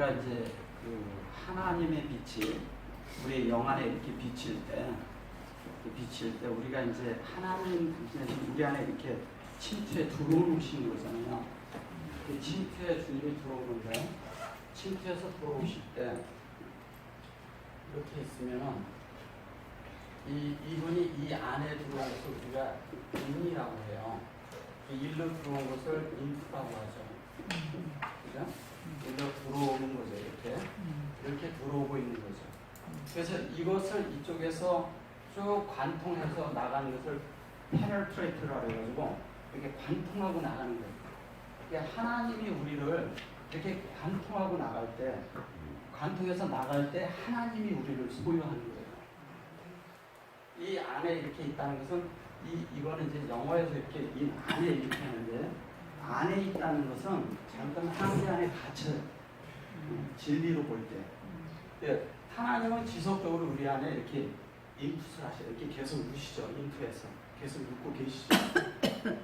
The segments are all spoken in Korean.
우리가 이제 그 하나님의 빛이 우리 영 안에 이렇게 비칠 때 우리가 이제 하나님 당신의 우리 안에 이렇게 침투에 들어오시는 거잖아요. 그 침투에 주님이 들어오는데 침투에서 들어오실 때 이렇게 있으면은 이분이 이 안에 들어온 것을 우리가 인이라고 해요. 일로 들어온 것을 인프라고 하죠. 그죠? 일로 들어오는 거죠. 이렇게 들어오고 있는 거죠. 그래서 이것을 이쪽에서 쭉 관통해서 나가는 것을 페널트레이트라고 해가지고 이렇게 관통하고 나가는 거예요. 그러니까 하나님이 우리를 이렇게 관통하고 나갈 때, 관통해서 나갈 때 하나님이 우리를 소유하는 거예요. 이 안에 이렇게 있다는 것은 이거는 이제 영어에서 이렇게 이 안에 이렇게 하는데, 안에 있다는 것은 잠깐 하나님 안에 갇혀요. 진리로 볼 때. 하나님은 지속적으로 우리 안에 이렇게 인풋을 하셔요. 이렇게 계속 누시죠. 인풋에서 계속 눕고 계시죠.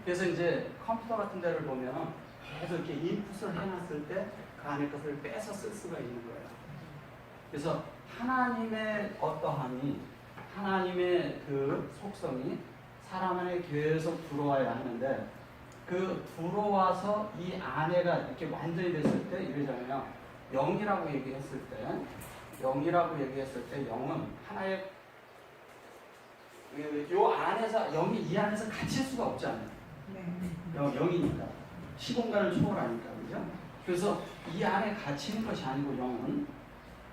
그래서 이제 컴퓨터 같은 데를 보면 계속 이렇게 인풋을 해놨을 때 그 안에 것을 빼서 쓸 수가 있는 거예요. 그래서 하나님의 어떠함이, 하나님의 그 속성이 사람 안에 계속 들어와야 하는데, 그 들어와서 이 안에가 이렇게 완전히 됐을 때 이러잖아요. 영이라고 얘기했을 때, 영은 하나의 요 안에서, 영이 이 안에서 갇힐 수가 없잖아요. 영이니까. 시공간을 초월하니까, 그죠? 그래서 이 안에 갇히는 것이 아니고, 영은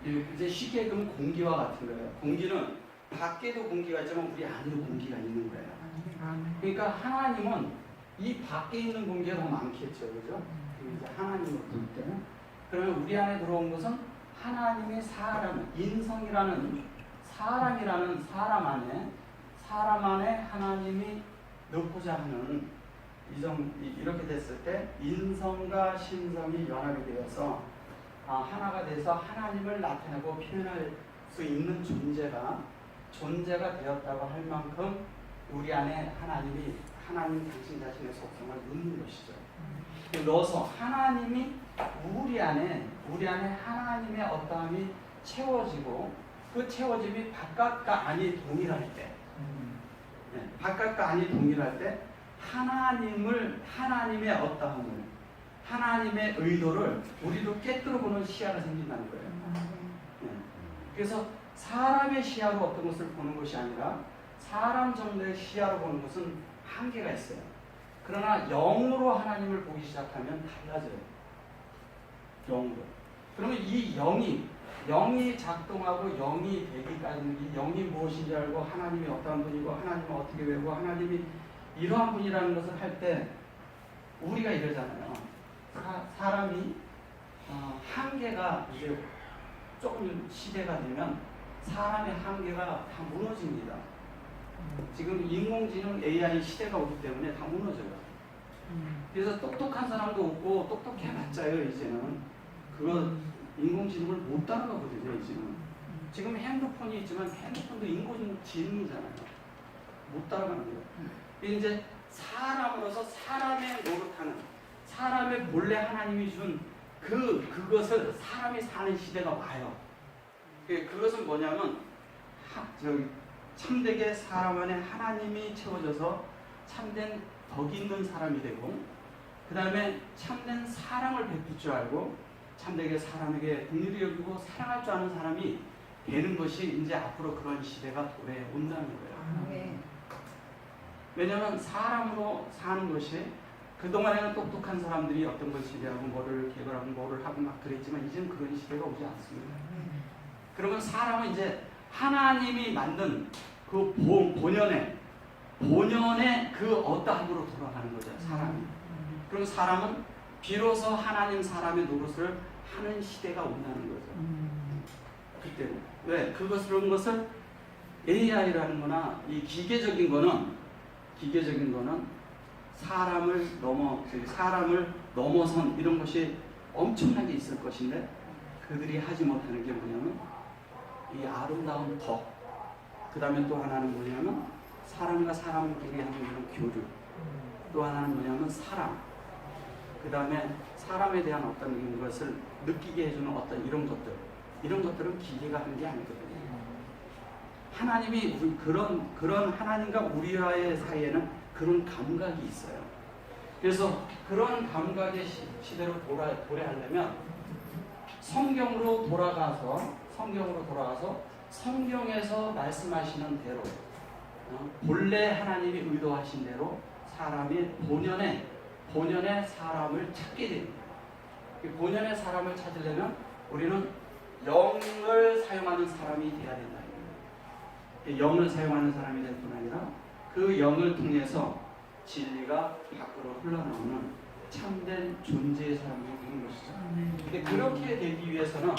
이제 쉽게 얘기하면 공기와 같은 거예요. 공기는 밖에도 공기가 있지만 우리 안에도 공기가 있는 거예요. 그러니까 하나님은 이 밖에 있는 공기가 더 많겠죠, 그죠? 이제 하나님을 볼 때, 그러면 우리 안에 들어온 것은 하나님의 사람, 인성이라는 사람이라는 사람 안에 하나님이 넣고자 하는 이렇게 됐을 때 인성과 신성이 연합이 되어서 하나가 돼서 하나님을 나타내고 표현할 수 있는 존재가 되었다고 할 만큼 우리 안에 하나님 당신 자신의 속성을 넣는 것이죠. 넣어서 하나님이 우리 안에 하나님의 어떠함이 채워지고, 그 채워짐이 바깥과 안이 동일할 때, 바깥과 안이 동일할 때 하나님의 어떠함을, 하나님의 의도를 우리도 깨뜨려 보는 시야가 생긴다는 거예요. 그래서 사람의 시야로 어떤 것을 보는 것이 아니라 사람 정도의 시야로 보는 것은 한계가 있어요. 그러나 영으로 하나님을 보기 시작하면 달라져요. 영으로. 그러면 이 영이 작동하고 영이 되기까지는, 이 영이 무엇인지 알고 하나님이 어떠한 분이고 하나님을 어떻게 배우고 하나님이 이러한 분이라는 것을 할 때 우리가 이러잖아요. 사람이 한계가 이제 조금 시대가 되면 사람의 한계가 다 무너집니다. 지금 인공지능 AI 시대가 오기 때문에 다 무너져요. 그래서 똑똑한 사람도 없고 똑똑해봤자요, 이제는. 그거 인공지능을 못 따라가거든요, 이제는. 지금 핸드폰이 있지만 핸드폰도 인공지능이잖아요. 못 따라가는 거예요. 이제 사람으로서 사람의 노릇하는, 사람의 본래 하나님이 준 그것을 사람이 사는 시대가 와요. 그것은 뭐냐면 참되게 사람 안에 하나님이 채워져서 참된 덕 있는 사람이 되고, 그 다음에 참된 사랑을 베풀 줄 알고 참되게 사람에게 긍휼히 여기고 사랑할 줄 아는 사람이 되는 것이 이제 앞으로 그런 시대가 도래해 온다는 거예요. 왜냐하면 사람으로 사는 것이, 그동안에는 똑똑한 사람들이 어떤 걸 지배하고 뭐를 개발하고 뭐를 하고 막 그랬지만 이제는 그런 시대가 오지 않습니다. 그러면 사람은 이제 하나님이 만든 그 본연의 그 어떠함으로 돌아가는 거죠, 사람이. 그럼 사람은 비로소 하나님 사람의 노릇을 하는 시대가 온다는 거죠. 그때는. 왜? 그런 것을 AI라는 거나 이 기계적인 거는 사람을 넘어선 이런 것이 엄청나게 있을 것인데, 그들이 하지 못하는 게 뭐냐면 이 아름다운 덕, 그 다음에 또 하나는 뭐냐면 사람과 사람끼리 하는 그런 교류, 또 하나는 뭐냐면 사랑, 그 다음에 사람에 대한 어떤 것을 느끼게 해주는 어떤 이런 것들은 기계가 하는 게 아니거든요. 하나님이 그런 하나님과 우리와의 사이에는 그런 감각이 있어요. 그래서 그런 감각의 시대로 도래하려면 성경으로 돌아가서 성경에서 말씀하시는 대로 본래 하나님이 의도하신 대로 사람이 본연의 사람을 찾게 됩니다. 본연의 사람을 찾으려면 우리는 영을 사용하는 사람이 돼야 된다. 영을 사용하는 사람이 될 뿐 아니라 그 영을 통해서 진리가 밖으로 흘러나오는 참된 존재의 사람이 되는 것이죠. 근데 그렇게 되기 위해서는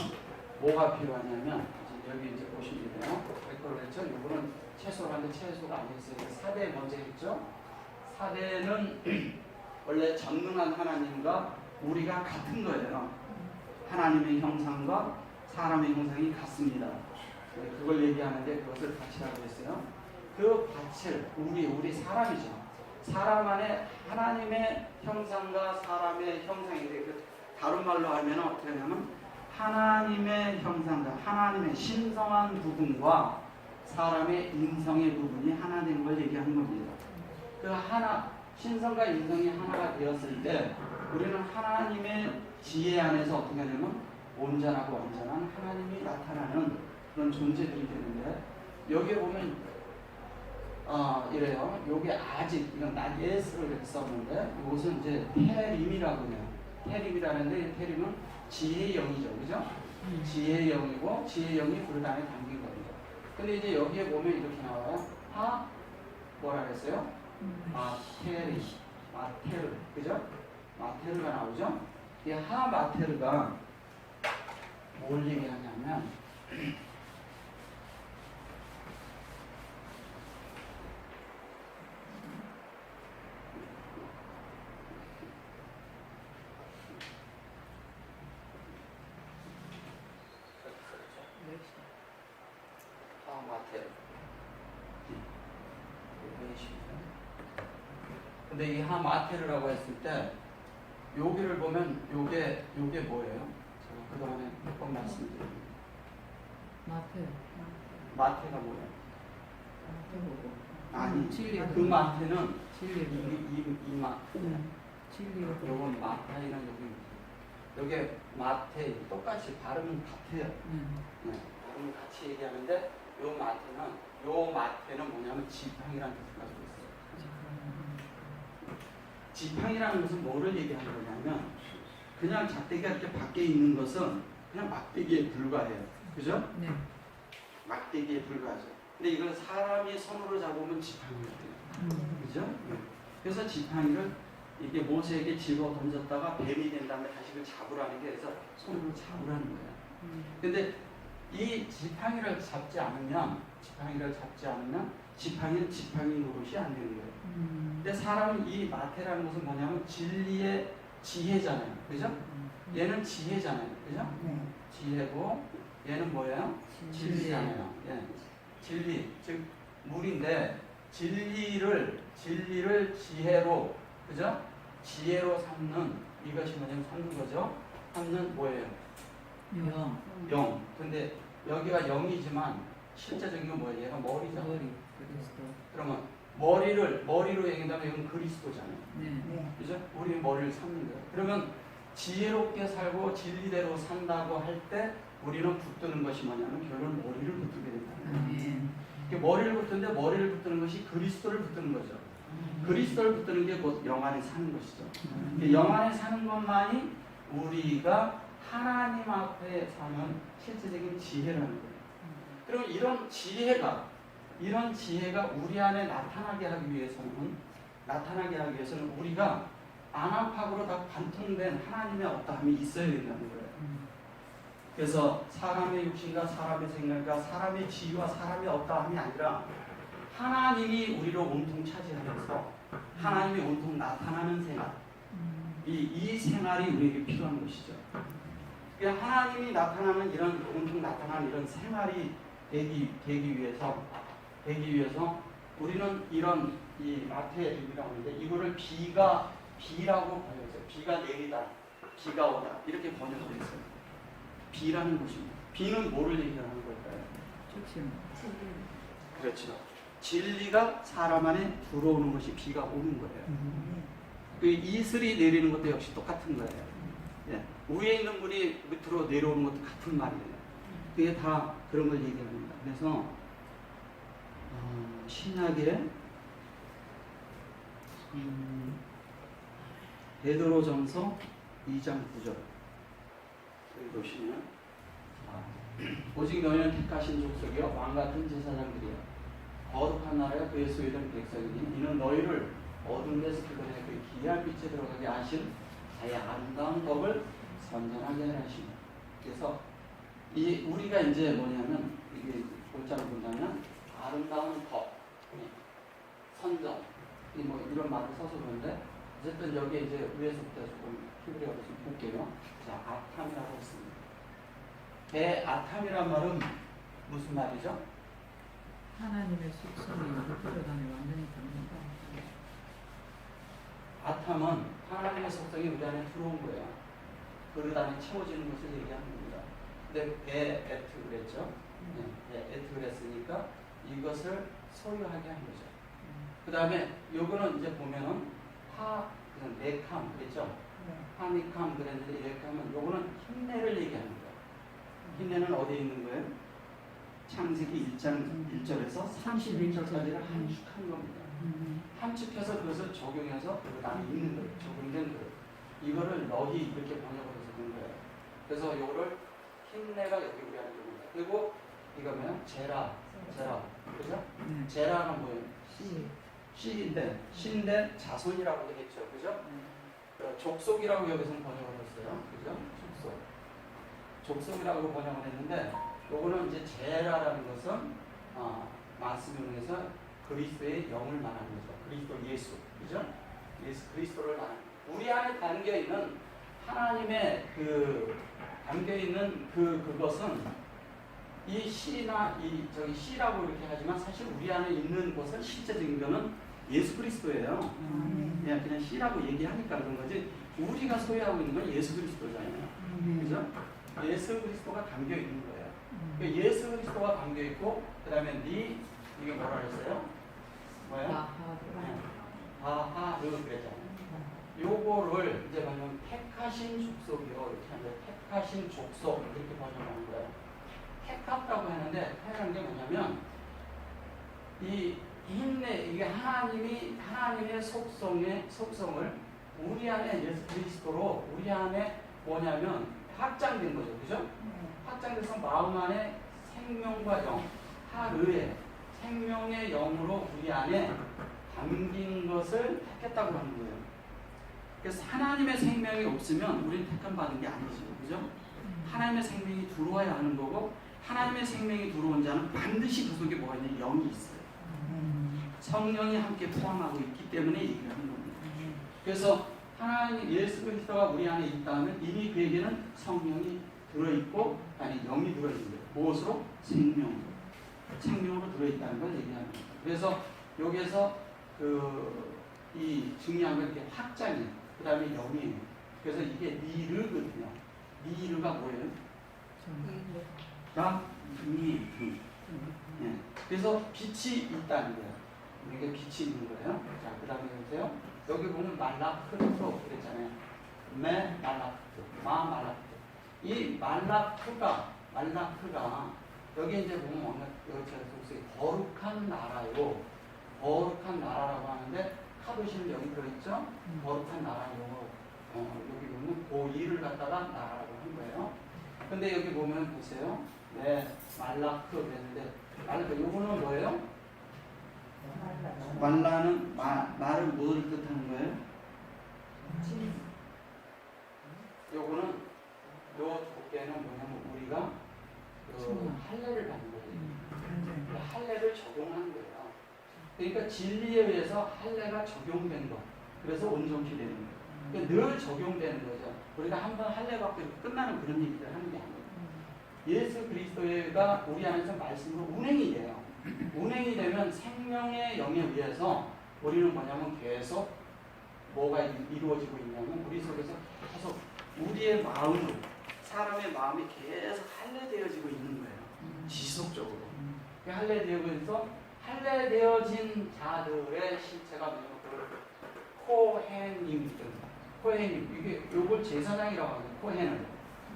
뭐가 필요하냐면 여기 이제 보시면 돼요. 그걸 했죠. 이거는 채소가 아니었어요. 사대 먼저 했죠. 사대는 원래 전능한 하나님과 우리가 같은 거예요. 하나님의 형상과 사람의 형상이 같습니다. 그걸 얘기하는데 그것을 밭이라고 했어요. 그 밭을 우리 사람이죠. 사람 안에 하나님의 형상과 사람의 형상인데 다른 말로 하면 어떻게 하냐면 하나님의 형상과 하나님의 신성한 부분과 사람의 인성의 부분이 하나 된 걸 얘기하는 겁니다. 그 신성과 인성이 하나가 되었을 때 우리는 하나님의 지혜 안에서 어떻게 하냐면 온전하고 완전한 하나님이 나타나는 그런 존재들이 되는데 여기에 보면 이래요. 요게 아직 이건 예스를 이렇게 썼는데 이것은 이제 테림이라고 해요. 테림이라는데 테림은 지혜의 영이죠, 그죠? 지혜의 영이고 지혜의 영이 불 안에 담긴 겁니다. 근데 이제 여기에 보면 이렇게 나와요. 뭐라 그랬어요? 마테르, 그죠? 마테르가 나오죠? 이 마테르가 뭘 얘기하냐면 근데 이 마테르라고 했을 때 여기를 보면 요게 뭐예요? 제가 그동안에 몇 번 말씀드렸는데 마테가 뭐예요? 아니 그 마테는 이 마테 요건 마타이랑 여기 마테 똑같이 발음은 같아요. 발음은 같이 얘기하는데 요 마테는 뭐냐면 지팡이라는 뜻을 가지고 있어요. 지팡이라는 것은 뭐를 얘기하는 거냐면 그냥 작대기가 이렇게 밖에 있는 것은 그냥 막대기에 불과해요. 그죠? 네. 막대기에 불과하죠. 근데 이걸 사람이 손으로 잡으면 지팡이가 돼요. 그죠? 그래서 지팡이를 이게 모세에게 집어 던졌다가 뱀이 된 다음에 다시 그걸 잡으라는 게 그래서 손으로 잡으라는 거예요. 근데 이 지팡이를 잡지 않으면 지팡이는 지팡이 노릇이 안 되는 거예요. 근데 사람은 이 마테라는 것은 뭐냐면 진리의 지혜잖아요. 그죠? 얘는 지혜잖아요. 그죠? 지혜고 얘는 뭐예요? 진리잖아요. 예. 진리, 즉 물인데 진리를 지혜로, 그죠? 지혜로 삼는 이것이 뭐냐면 삼는 거죠. 삼는 뭐예요? 영. 근데 여기가 영이지만 실제적인 건 뭐예요? 얘가 머리잖아요. 그러면 머리로 얘기한다면 이건 그리스도잖아요. 그죠? 우리 머리를 삼는 거예요. 그러면 지혜롭게 살고 진리대로 산다고 할 때 우리는 붙드는 것이 뭐냐면 결론 머리를 붙들게 된다는 거예요. 머리를 붙드는데 머리를 붙드는 것이 그리스도를 붙드는 거죠. 그리스도를 붙드는 게 곧 영 안에 사는 것이죠. 영 안에 사는 것만이 우리가 하나님 앞에 사는 실제적인 지혜라는 거예요. 그럼 이런 지혜가 우리 안에 나타나게 하기 위해서는 우리가 안팎으로 다 관통된 하나님의 어떠함이 있어야 된다는 거예요. 그래서 사람의 육신과 사람의 생각과 사람의 지위와 사람의 어떠함이 아니라 하나님이 우리를 온통 차지하면서 하나님이 온통 나타나는 생활, 이 생활이 우리에게 필요한 것이죠. 그러니까 하나님이 나타나는 온통 나타나는 이런 생활이 되기 위해서 우리는 이 마태의 의미라고 하는데 이거를 비라고 불러요. 비가 내리다. 비가 오다 이렇게 번역을 했어요. 비라는 것입니다. 비는 뭐를 얘기하는 걸까요? 그렇죠. 진리가 사람 안에 들어오는 것이 비가 오는 거예요. 그 이슬이 내리는 것도 역시 똑같은 거예요. 예. 위에 있는 분이 밑으로 내려오는 것도 같은 말이에요. 그게 다 그런 걸 얘기합니다. 그래서 신약에 베드로전서 2장 9절 여기 보시면 오직 너희는 택하신 족속이요 왕같은 제사장들이요 거룩한 나라여 그의 소유된 백성이니 이는 너희를 어두운 데서 그들의 그 기이한 빛에 들어가게 하신 자의 아름다운 법을 선전하게 하시니. 그래서 이 우리가 이제 뭐냐면 이게 골자로 본다면 아름다운 법, 선전 뭐 이런 말을 써서 그런데 어쨌든 여기에 이제 위에서부터 조금 히브리어로 좀 볼게요. 자, 아탐이라고 했습니다. 아탐이란 말은 무슨 말이죠? 하나님의 속성이 여기 들어가는 완전히 다릅니다. 아탐은 하나님의 속성이 우리 안에 들어온 거예요. 그릇 안에 채워지는 것을 얘기하는 겁니다. 근데 에트 그랬죠? 에트 그랬으니까 이것을 소유하게 한 거죠. 그 다음에 요거는 이제 보면은 네캄 그랬죠? 하니캄 그랬는데 이레캄은 요거는 힘내를 얘기하는 거예요. 힘내는 어디에 있는 거예요? 창세기 1장 1절에서 31절까지를 함축한 겁니다. 함축해서 그것을 적용해서 그 안에 있는 거예요. 적용된 거예요. 이거를 너희 이렇게 번역을 해서 그런 거예요. 그래서 요거를 힘내가 여기 우리 안에 있는 거예요. 그리고 이거면 제라, 그죠? 제라는 뭐예요? 씨인데 자손이라고 되겠죠, 그죠? 족속이라고 여기서는 번역을 했어요, 그죠? 족속이라고 번역을 했는데, 요거는 이제 제라라는 것은 말씀을 그리스도의 영을 말하는 거죠. 그리스도 예수, 그죠? 예수 그리스도를 말하는. 우리 안에 담겨 있는 하나님의 담겨 있는 그것은 이 씨나 씨라고 이렇게 하지만 사실 우리 안에 있는 것은 실제적인 거는 예수 그리스도예요. 그냥 씨라고 얘기하니까 그런 거지. 우리가 소유하고 있는 건 예수 그리스도잖아요. 그죠? 예수 그리스도가 담겨 있는 거예요. 예수 그리스도가 담겨 있고, 그 다음에 이게 뭐라 그랬어요? 뭐예요? 바하르 그랬잖아요. 요거를 이제 보면 택하신 족속이요 이렇게 하는데 택하신 족속 이렇게 번역하는 거예요. 택했다고 하는데 택한 게 뭐냐면 이게 하나님의 속성을 우리 안에 예수 그리스도로 우리 안에 뭐냐면 확장된 거죠, 그죠? 확장돼서 마음 안에 생명과 영, 하르의 생명의 영으로 우리 안에 담긴 것을 택했다고 하는 거예요. 그래서 하나님의 생명이 없으면 우리는 택함 받은 게 아니죠, 그죠? 하나님의 생명이 들어와야 하는 거고, 하나님의 생명이 들어온 자는 반드시 그 속에 뭐가 있냐? 영이 있어요. 성령이 함께 포함하고 있기 때문에 얘기를 하는 겁니다. 그래서 하나님 예수 그리스도가 우리 안에 있다면 이미 그에게는 성령이 들어있고 영이 들어있는 거예요. 무엇으로? 생명으로 들어있다는 걸 얘기하는 겁니다. 그래서 여기에서 이 중요한 건 이렇게 확장이, 그 다음에 영이에요. 그래서 이게 니르거든요. 니르가 뭐예요? 그래서 빛이 있다는 거예요. 이게 빛이 있는 거예요. 자, 그 다음에 보세요. 여기 보면 말라크토 그랬잖아요. 말라크토. 이 말라크가 여기 이제 보면 여기 거룩한 나라요. 거룩한 나라라고 하는데 카도시는 여기 들어있죠. 거룩한 나라요. 여기 보면 고일을 갖다가 나라라고 한 거예요. 근데 여기 보면 보세요. 말라크 그랬는데 요거는 뭐예요? 말라는 말은 무엇을 뜻하는 거예요? 요거는 요 두께는 뭐냐면 우리가 할례를 받는 거예요. 할례를 적용하는 거예요. 그러니까 진리에 의해서 할례가 적용된 거. 그래서 온전히 되는 거예요. 그러니까 늘 적용되는 거죠. 우리가 한번 할례 받고 끝나는 그런 얘기를 하는 게 아니에요. 예수 그리스도가 우리 안에서 말씀으로 운행이 돼요. 운행이 되면 생명의 영에 의해서 우리는 뭐냐면 계속 뭐가 이루어지고 있냐면 우리 속에서 계속 우리의 마음은 사람의 마음이 계속 할례되어지고 있는 거예요. 지속적으로. 그 할례되어서 할례되어진 자들의 실체가 뭐냐면 코헨입니다. 코헨임. 이게 요걸 제사장이라고 하거든요. 코헨을.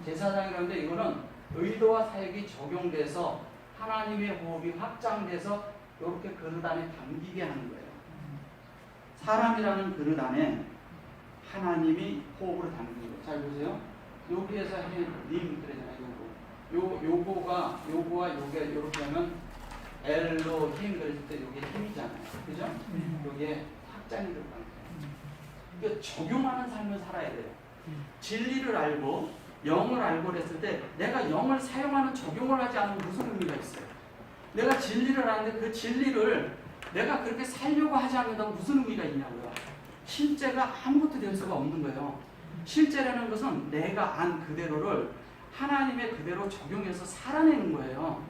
제사장이라고 하는데 이거는 의도와 사역이 적용돼서 하나님의 호흡이 확장돼서 이렇게 그릇 안에 담기게 하는 거예요. 사람이라는 그릇 안에 하나님이 호흡으로 담기는 거예요. 잘 보세요. 여기에서 님 그러잖아요. 요거가 요거와 요게 이렇게 하면 엘로 힘 그랬을 때 요게 힘이잖아요. 그죠? 요게 확장이 들어가는 거예요. 그러니까 적용하는 삶을 살아야 돼요. 진리를 알고 영을 알고 그랬을 때 내가 영을 사용하는 적용을 하지 않으면 무슨 의미가 있어요? 내가 진리를 아는데 그 진리를 내가 그렇게 살려고 하지 않는다면 무슨 의미가 있냐고요. 실제가 아무것도 될 수가 없는 거예요. 실제라는 것은 내가 안 그대로를 하나님의 그대로 적용해서 살아내는 거예요.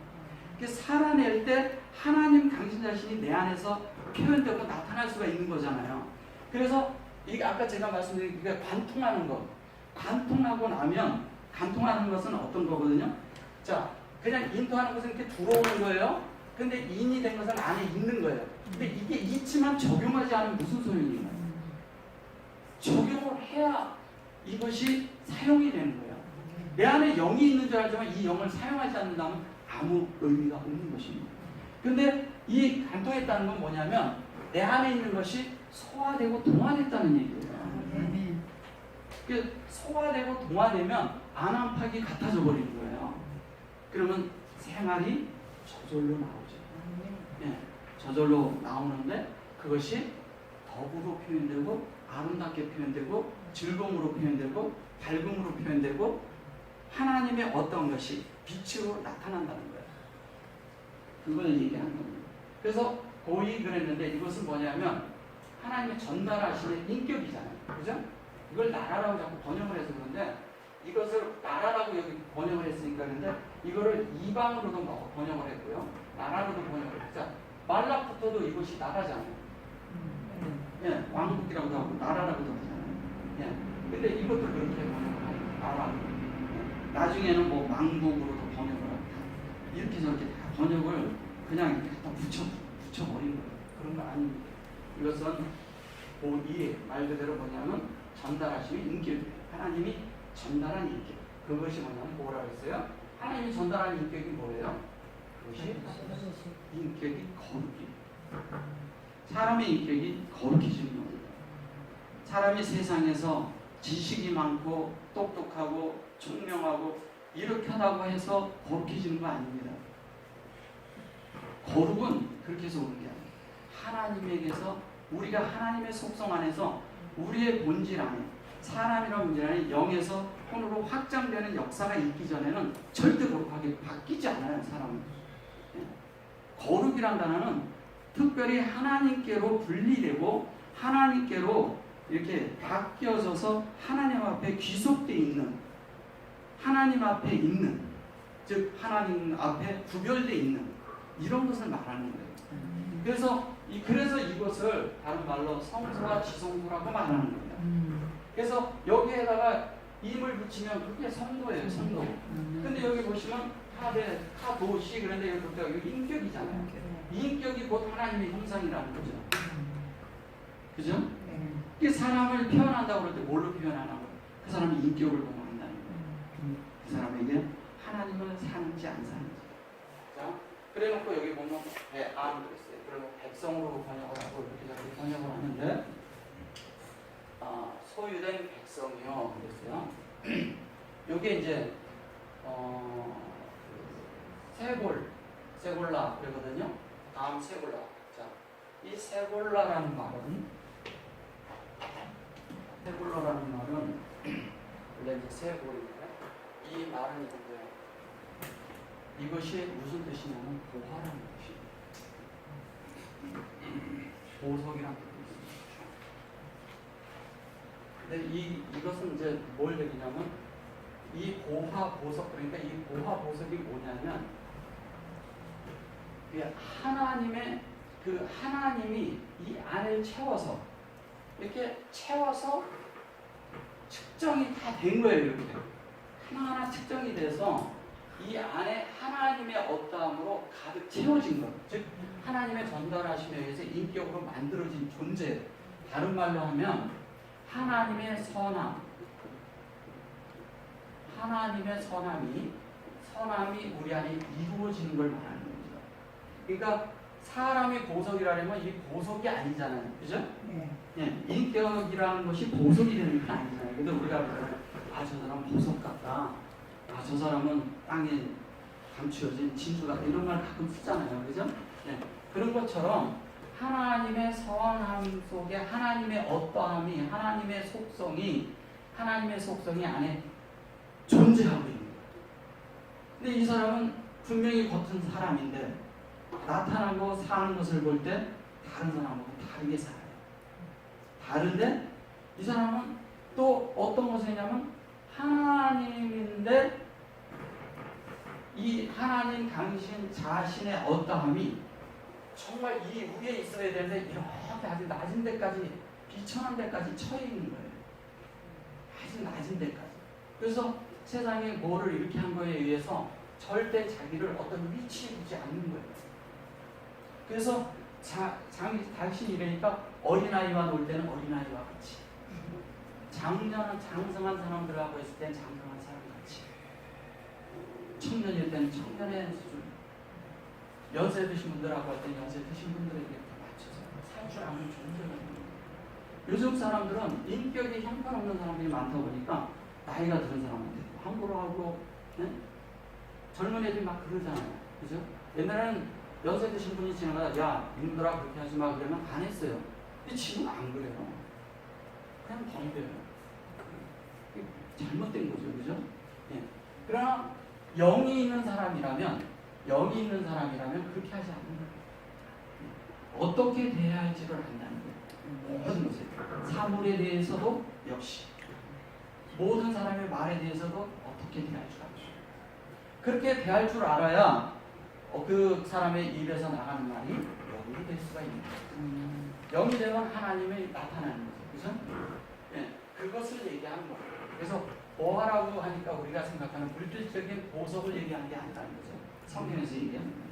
살아낼 때 하나님 당신 자신이 내 안에서 표현되고 나타날 수가 있는 거잖아요. 그래서 이게 아까 제가 말씀드린 게 관통하는 것. 관통하고 나면 관통하는 것은 어떤 거거든요. 자, 그냥 인도하는 것은 이렇게 들어오는 거예요. 근데 인이 된 것은 안에 있는 거예요. 근데 이게 있지만 적용하지 않으면 무슨 소용이에요? 적용을 해야 이것이 사용이 되는 거예요. 내 안에 영이 있는 줄 알지만 이 영을 사용하지 않는다면 아무 의미가 없는 것입니다. 근데 이 관통했다는 건 뭐냐면 내 안에 있는 것이 소화되고 동화됐다는 얘기예요. 소화되고 동화되면 안암팍이 같아져 버리는 거예요. 그러면 생활이 저절로 나오죠. 예, 저절로 나오는데 그것이 덕으로 표현되고 아름답게 표현되고 즐거움으로 표현되고 밝음으로 표현되고 하나님의 어떤 것이 빛으로 나타난다는 거예요. 그걸 얘기하는 겁니다. 그래서 고이 그랬는데 이것은 뭐냐면 하나님의 전달하시는 인격이잖아요. 그죠? 이걸 나라라고 자꾸 번역을 해서 그런데 이것을 나라라고 여기 번역을 했으니까 그런데 이거를 이방으로도 번역을 했고요. 나라로도 번역을 했죠. 말락부터도 이것이 나라잖아요. 예, 왕국이라고도 하고 나라라고도 하잖아요. 예, 근데 이것도 그렇게 번역을 하고 나라. 예, 나중에는 뭐 왕국으로도 번역을 하고 이렇게 저렇게 다 번역을 그냥 이렇게 갖다 붙여버린 거예요. 그런 거 아닙니다. 이것은 이 말 그대로 뭐냐면 전달하시는 인격이에요. 하나님이 전달한 인격. 그것이 뭐냐면 뭐라고 했어요? 하나님이 전달한 인격이 뭐예요? 그것이 인격이 거룩이. 사람의 인격이 거룩해지는 겁니다. 사람이 세상에서 지식이 많고 똑똑하고 총명하고 이렇게 하다고 해서 거룩해지는 거 아닙니다. 거룩은 그렇게 해서 오는 게 아니에요. 하나님에게서 우리가 하나님의 속성 안에서 우리의 본질 안에 사람이라는 본질 안에 영에서 혼으로 확장되는 역사가 있기 전에는 절대 거룩하게 바뀌지 않아요. 사람은. 거룩이란 단어는 특별히 하나님께로 분리되고 하나님께로 이렇게 바뀌어져서 하나님 앞에 귀속되어 있는 하나님 앞에 있는 즉 하나님 앞에 구별되어 있는 이런 것을 말하는 거예요. 그래서 이것을 다른 말로 성소와 지성소라고 말하는 겁니다. 그래서 여기에다가 임을 붙이면 그게 성도예요. 성도. 근데 여기 보시면 카도시 그런데 여기 인격이잖아요. 이 인격이 곧 하나님의 형상이라는 거죠. 그죠? 이게 사람을 표현한다고 그럴 때 뭘로 표현하냐고? 그 사람의 인격을 보고 한다는 거예요. 그 사람에게 하나님은 사는지 안 사는지. 자, 그래놓고 여기 보면 배암 그랬어요. 그리고 백성으로 번역을 하고 이렇게 번역을 하는데 소유된 백성이요 그랬어요. 이게 이제 세골라 그러거든요. 다음 세골라. 자, 이 세골라라는 말은 원래 이제 세골인데 이 말은 이거예요. 이것이 무슨 뜻이냐면 보화라는 뜻이에요. 보석이란 뜻이 있습니다. 근데 이것은 이제 뭘 얘기냐면 이 보화 보석 그러니까 이 보화 보석이 뭐냐면 하나님이 이 안을 채워서 이렇게 채워서 측정이 다 된 거예요. 이렇게 하나하나 측정이 돼서 이 안에 하나님의 어떠함으로 가득 채워진 것, 즉 하나님의 전달하심에 의해서 인격으로 만들어진 존재. 다른 말로 하면 하나님의 선함, 하나님의 선함이 우리 안에 이루어지는 걸 말하는 겁니다. 그러니까 사람이 보석이라면 이 보석이 아니잖아요. 그죠? 네. 인격이라는 것이 보석이 되는 건 아니잖아요. 근데 우리가 저 사람 보석 같다. 저 사람은 땅에 감추어진 진주 같다. 이런 말 가끔 쓰잖아요. 그죠? 네. 그런 것처럼 하나님의 선함 속에 하나님의 어떠함이, 하나님의 속성이 안에 존재하고 있는 거예요. 근데 이 사람은 분명히 겉은 사람인데 나타나고 사는 것을 볼 때 다른 사람하고 다르게 살아요. 다른데 이 사람은 또 어떤 것이냐면 하나님인데 이 하나님 당신 자신의 어떠함이 정말 이 위에 있어야 되는데 이렇게 아주 낮은 데까지 비천한 데까지 처해 있는 거예요. 아주 낮은 데까지. 그래서 세상에 뭐를 이렇게 한 거에 의해서 절대 자기를 어떤 위치에 두지 않는 거예요. 그래서 당신이 이러니까 어린아이와 놀 때는 어린아이와 같이, 장성한 사람들하고 있을 때는 장성한 사람 같이, 청년일 때는 청년의 수준, 연세 드신 분들하고 할 때는 연세 드신 분들에게 맞춰서 살 줄 아는 존재가 있는 거예요. 요즘 사람들은 인격이 형편없는 사람들이 많다 보니까 나이가 든 사람한테 함부로 하고, 네? 젊은 애들이 막 그러잖아요. 그죠? 옛날에는 연세 드신 분이 지나가다 야 이놈들아 그렇게 하지 마 그러면 안 했어요. 근데 지금은 안 그래요. 그냥 덤벼요. 잘못된 거죠. 그죠? 예. 그러나 영이 있는 사람이라면 그렇게 하지 않는 거예요. 어떻게 대해야 할지를 안다는 거예요. 모든 것에 사물에 대해서도 역시 모든 사람의 말에 대해서도 어떻게 대할 줄 알아요. 그렇게 대할 줄 알아야 그 사람의 입에서 나가는 말이 영이 될 수가 있는 거예요. 영이 되면 하나님이 나타나는 거죠. 그죠? 예, 그것을 얘기하는 거예요. 그래서 뭐하라고 하니까 우리가 생각하는 물질적인 보석을 얘기하는 게 아니라는 거죠. 성경에서 얘기하는 거예요.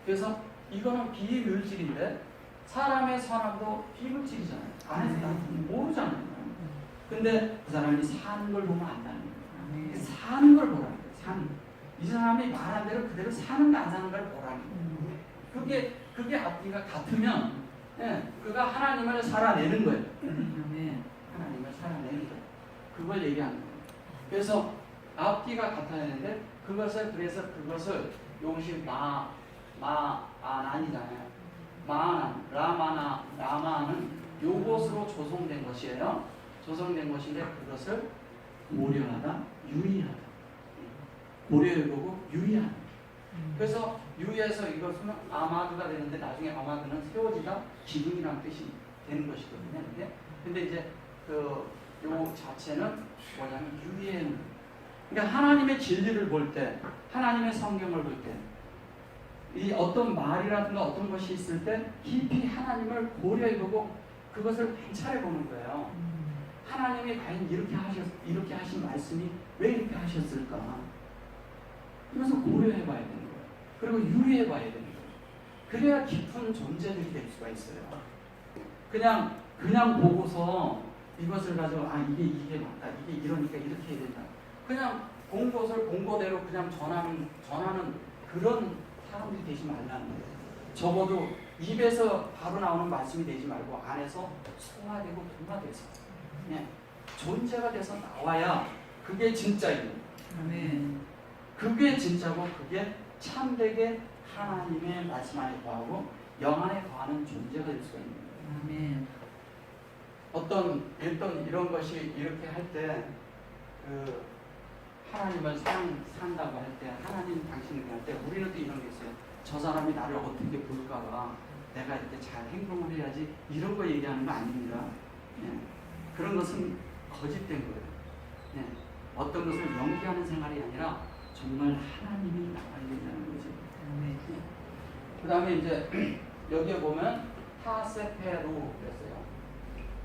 그래서 이거는 비물질인데 사람의 선함도 비물질이잖아요. 안에서 다 모르잖아요. 근데 그 사람이 사는 걸 보면 안다는 거예요. 사는 걸 보라는 거예요. 사는 거. 이 사람이 말한 대로 그대로 사는가 안 사는가를 보라는 거예요. 그게 앞뒤가 같으면 그가 하나님을 살아내는 거예요. 하나님을 살아내는 거예요. 그걸 얘기하는 거예요. 그래서 앞뒤가 같아야 되는데 그것을 요것이 마아난이잖아요. 마아난, 라마는 요것으로 조성된 것이에요. 조성된 것인데 그것을 고려하다, 유의하다. 고려해보고 유의하는. 그래서 유의해서 이것은 아마드가 되는데 나중에 아마드는 세워지다 기둥이라는 뜻이 되는 것이거든요. 근데 이제 요 자체는 뭐냐면 유의하는. 그러니까 하나님의 진리를 볼 때, 하나님의 성경을 볼 때, 이 어떤 말이라든가 어떤 것이 있을 때 깊이 하나님을 고려해보고 그것을 관찰해보는 거예요. 하나님이 과연 이렇게 하신 말씀이 왜 이렇게 하셨을까? 그래서 고려해봐야 되는 거예요. 그리고 유의해봐야 되는 거예요. 그래야 깊은 존재들이 될 수가 있어요. 그냥 보고서 이것을 가지고 이게 맞다, 이게 이러니까 이렇게 해야 된다. 그냥 본 것을 본 거대로 그냥 전하는 그런 사람들이 되지 말라는 거예요. 적어도 입에서 바로 나오는 말씀이 되지 말고 안에서 소화되고 분화돼서 존재가 돼서 나와야 그게 진짜예요. 그게 진짜고 그게 참되게 하나님의 말씀 안에 거하고 영 안에 거하는 존재가 될 수가 있는 거예요. 어떤 이런 것이 이렇게 할 때 하나님을 산다고 할 때 하나님 당신을 할 때 우리는 또 이런 게 있어요. 저 사람이 나를 어떻게 볼까봐 내가 이렇게 잘 행동을 해야지 이런 거 얘기하는 거 아닙니다. 그런 것은 거짓된 거예요. 어떤 것을 연기하는 생활이 아니라 정말 하나님이 나와야 된다는 거죠. 그 다음에 이제 여기에 보면 타세페로 그랬어요.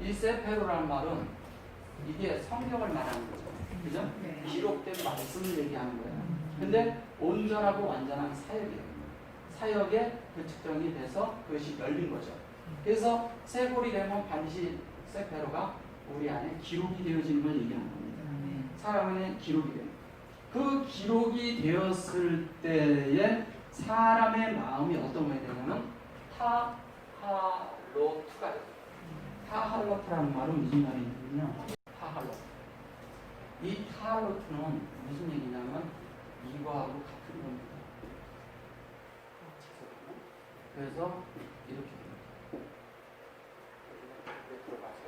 이 세페로라는 말은 이게 성경을 말하는 거죠. 그죠? 네. 기록된 말씀을 얘기하는 거예요. 근데 온전하고 완전한 사역이에요. 사역에 그 측정이 돼서 그것이 열린 거죠. 그래서 쇠골이 되면 반드시 세페로가 우리 안에 기록이 되어지는 걸 얘기하는 겁니다. 사람 안에 기록이 돼요. 그 기록이 되었을 때에 사람의 마음이 어떤 것이 되냐면 타할로트가 돼요. 타할로트라는 말은 무슨 말이냐면요. 타할로트. 이 타할로트는 무슨 얘기냐면 이거하고 같은 겁니다. 그래서 이렇게 됩니다. 들어가죠.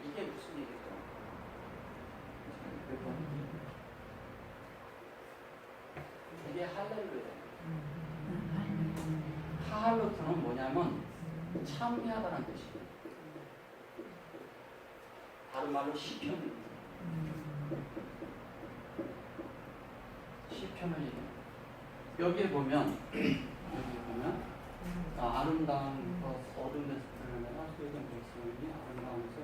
이게 무슨 얘기죠? 이게 할렐루야. 타할로트는 뭐냐면 참여하다는 뜻이에요. 다른 말로 시편입니다. 시편을 얘기해요. 여기에 보면 아름다운 것 어둠에서 드러나는 소유된 백성이 아름다움에서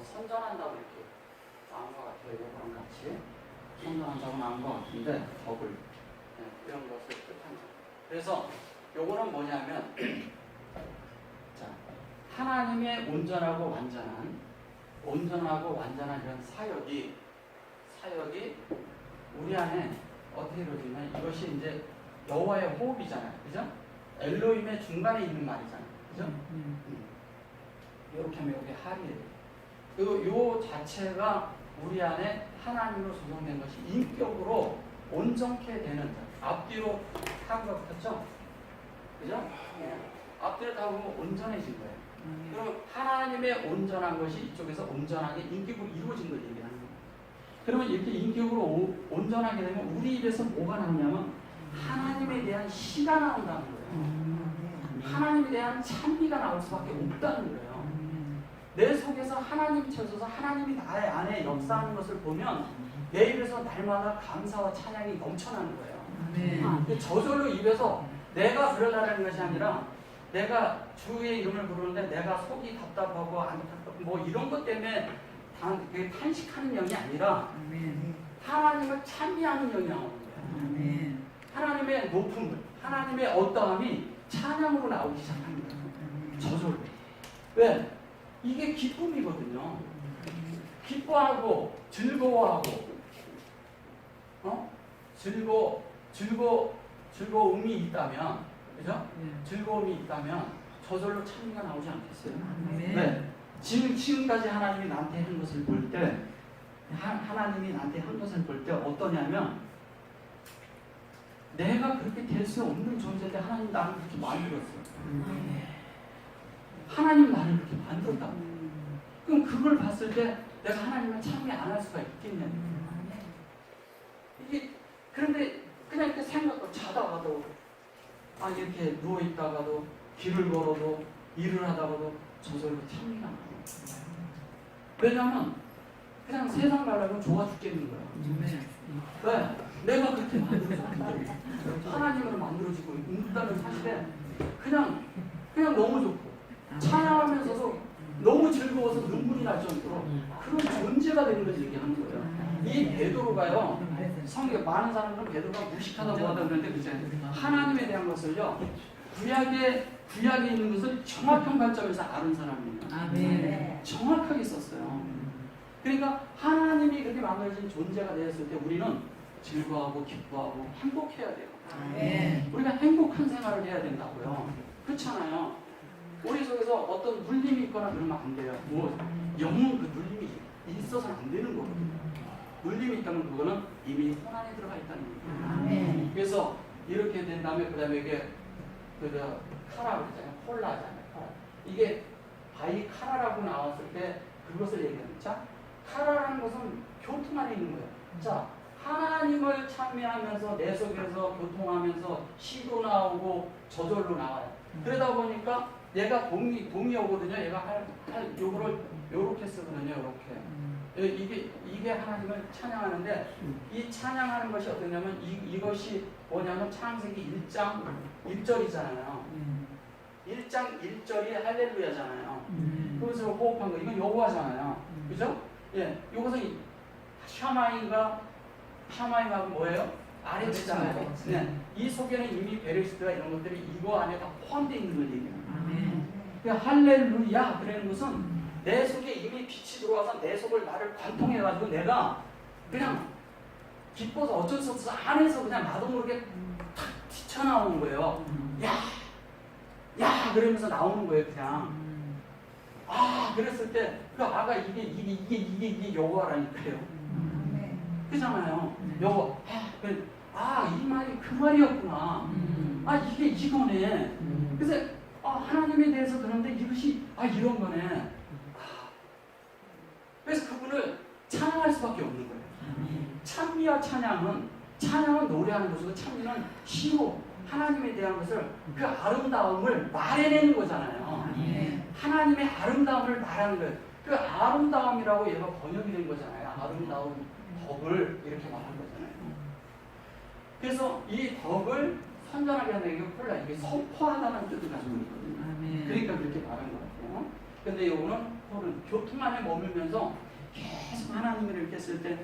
선전한다고 이렇게 나온 것 같아요. 이거랑 같이 선전한다고 나온 것 같은데 덕을 이런 것을 뜻합니다. 그래서 요거는 뭐냐면 자, 하나님의 온전하고 완전한 이런 사역이 우리 안에 어떻게 이루어지냐면 이것이 이제 여호와의 호흡이잖아요. 그죠? 엘로힘의 중간에 있는 말이잖아요. 그죠? 이렇게 하면 여기 할이에요. 그리고 요 자체가 우리 안에 하나님으로 조성된 것이 인격으로 온전케 되는 자. 앞뒤로 타고 붙었죠? 그죠? 앞뒤로 타고 보면 온전해진 거예요. 그럼 하나님의 온전한 것이 이쪽에서 온전하게 인격으로 이루어진 걸 얘기하는 거예요. 그러면 이렇게 인격으로 온전하게 되면 우리 입에서 뭐가 나오냐면 하나님에 대한 시가 나온다는 거예요. 하나님에 대한 찬미가 나올 수밖에 없다는 거예요. 내 속에서 하나님이 쳐져서 하나님이 나의 안에 역사하는 것을 보면 내 입에서 날마다 감사와 찬양이 넘쳐나는 거예요. 저절로 입에서 내가 그러려는 것이 아니라 내가 주의 이름을 부르는데 내가 속이 답답하고 안타깝고 뭐 이런 것 때문에 탄식하는 영이 아니라 하나님을 찬미하는 영이 나오는 거예요. 하나님의 높음을, 하나님의 어떠함이 찬양으로 나오기 시작합니다. 저절로. 왜? 이게 기쁨이거든요. 기뻐하고 즐거워하고 즐거움이 있다면, 그죠? 즐거움이 있다면 저절로 찬미가 나오지 않겠어요? 네. 지금까지 하나님이 나한테 한 것을 볼 때, 하나님이 나한테 한 것을 볼 때 어떠냐면, 내가 그렇게 될 수 없는 존재인데 하나님 나를 그렇게 만들었어요. 하나님 나를 그렇게 만들었다. 그럼 그걸 봤을 때 내가 하나님을 찬미 안 할 수가 있겠냐? 이게 그런데 그냥 이렇게 생각하고 자다가도 이렇게 누워 있다가도 길을 걸어도 일을 하다가도 저절로 찬미가 나요. 왜냐하면 그냥 세상 말하면 좋아 죽겠는 거야. 왜? 내가 그렇게 만들어졌는데 하나님으로 만들어지고 있다는 사실에 그냥 너무 좋고 찬양하면서도 너무 즐거워서 눈물이 날 정도로 그런 존재가 되는 것을 얘기하는 거예요. 이 베드로가요, 성경 많은 사람들은 베드로가 무식하다고 하다 그러는데 그제 하나님에 대한 것을요, 구약에 있는 것을 정확한 관점에서 아는 사람이에요. 정확하게 썼어요. 그러니까 하나님이 그렇게 만들어진 존재가 되었을 때 우리는 즐거워하고 기뻐하고 행복해야 돼요. 우리가 행복한 생활을 해야 된다고요. 그렇잖아요. 우리 속에서 어떤 눌림이 있거나 그러면 안 돼요. 영혼 그 눌림이 있어서는 안 되는 거거든요. 눌림이 있다면 그거는 이미 혼란에 들어가 있다는 거예요. 그래서 이렇게 된 다음에 그 다음에 이게 카라고 그러잖아요. 콜라잖아요. 이게 바이카라라고 나왔을 때 그것을 얘기합니다. 자, 카라라는 것은 교통 안에 있는 거예요. 자, 하나님을 찬미하면서 내 속에서 교통하면서 시도 나오고 저절로 나와요. 그러다 보니까 얘가 동이 오거든요. 얘가 요거를 요렇게 쓰거든요. 요렇게. 이게 하나님을 찬양하는데 이 찬양하는 것이 어떠냐면 이것이 뭐냐면 창세기 1장 1절이잖아요. 1장 1절이 할렐루야잖아요. 그것으로 호흡한 거 이건 여호와잖아요. 그죠? 예, 이것은 샤마이가 뭐예요? 아래치잖아요. 네. 이 속에는 이미 베레시트가 이런 것들이 이거 안에 다 포함되어 있는 걸 얘기해요. 아멘. 그러니까 할렐루야 그러는 것은 내 속에 이미 빛이 들어와서 내 속을 나를 관통해가지고 내가 그냥 기뻐서 어쩔 수 없어서 안에서 그냥 나도 모르게 탁 튀쳐나오는 거예요. 야 그러면서 나오는 거예요 그냥. 그랬을 때 그 아가 이게 요거라니까요. 그잖아요. 요거 이 말이 그 말이었구나. 이게 이거네. 그래서 하나님에 대해서 그런데 이것이 이런 거네. 그래서 그분을 찬양할 수밖에 없는 거예요. 찬미와 찬양은 노래하는 것이고 찬미는 시로 하나님에 대한 것을 그 아름다움을 말해내는 거잖아요. 하나님의 아름다움을 말하는 거예요. 그 아름다움이라고 얘가 번역이 된 거잖아요. 아름다운 덕을 이렇게 말한 거잖아요. 그래서 이 덕을 선전하게 하는 게 콜라 이게 선포하다는 뜻을 가지고 있거든요. 그러니까 그렇게 말한 거예요. 근데 요거는 홀은 교통 안에 머물면서 계속 하나님을 이렇게 했을 때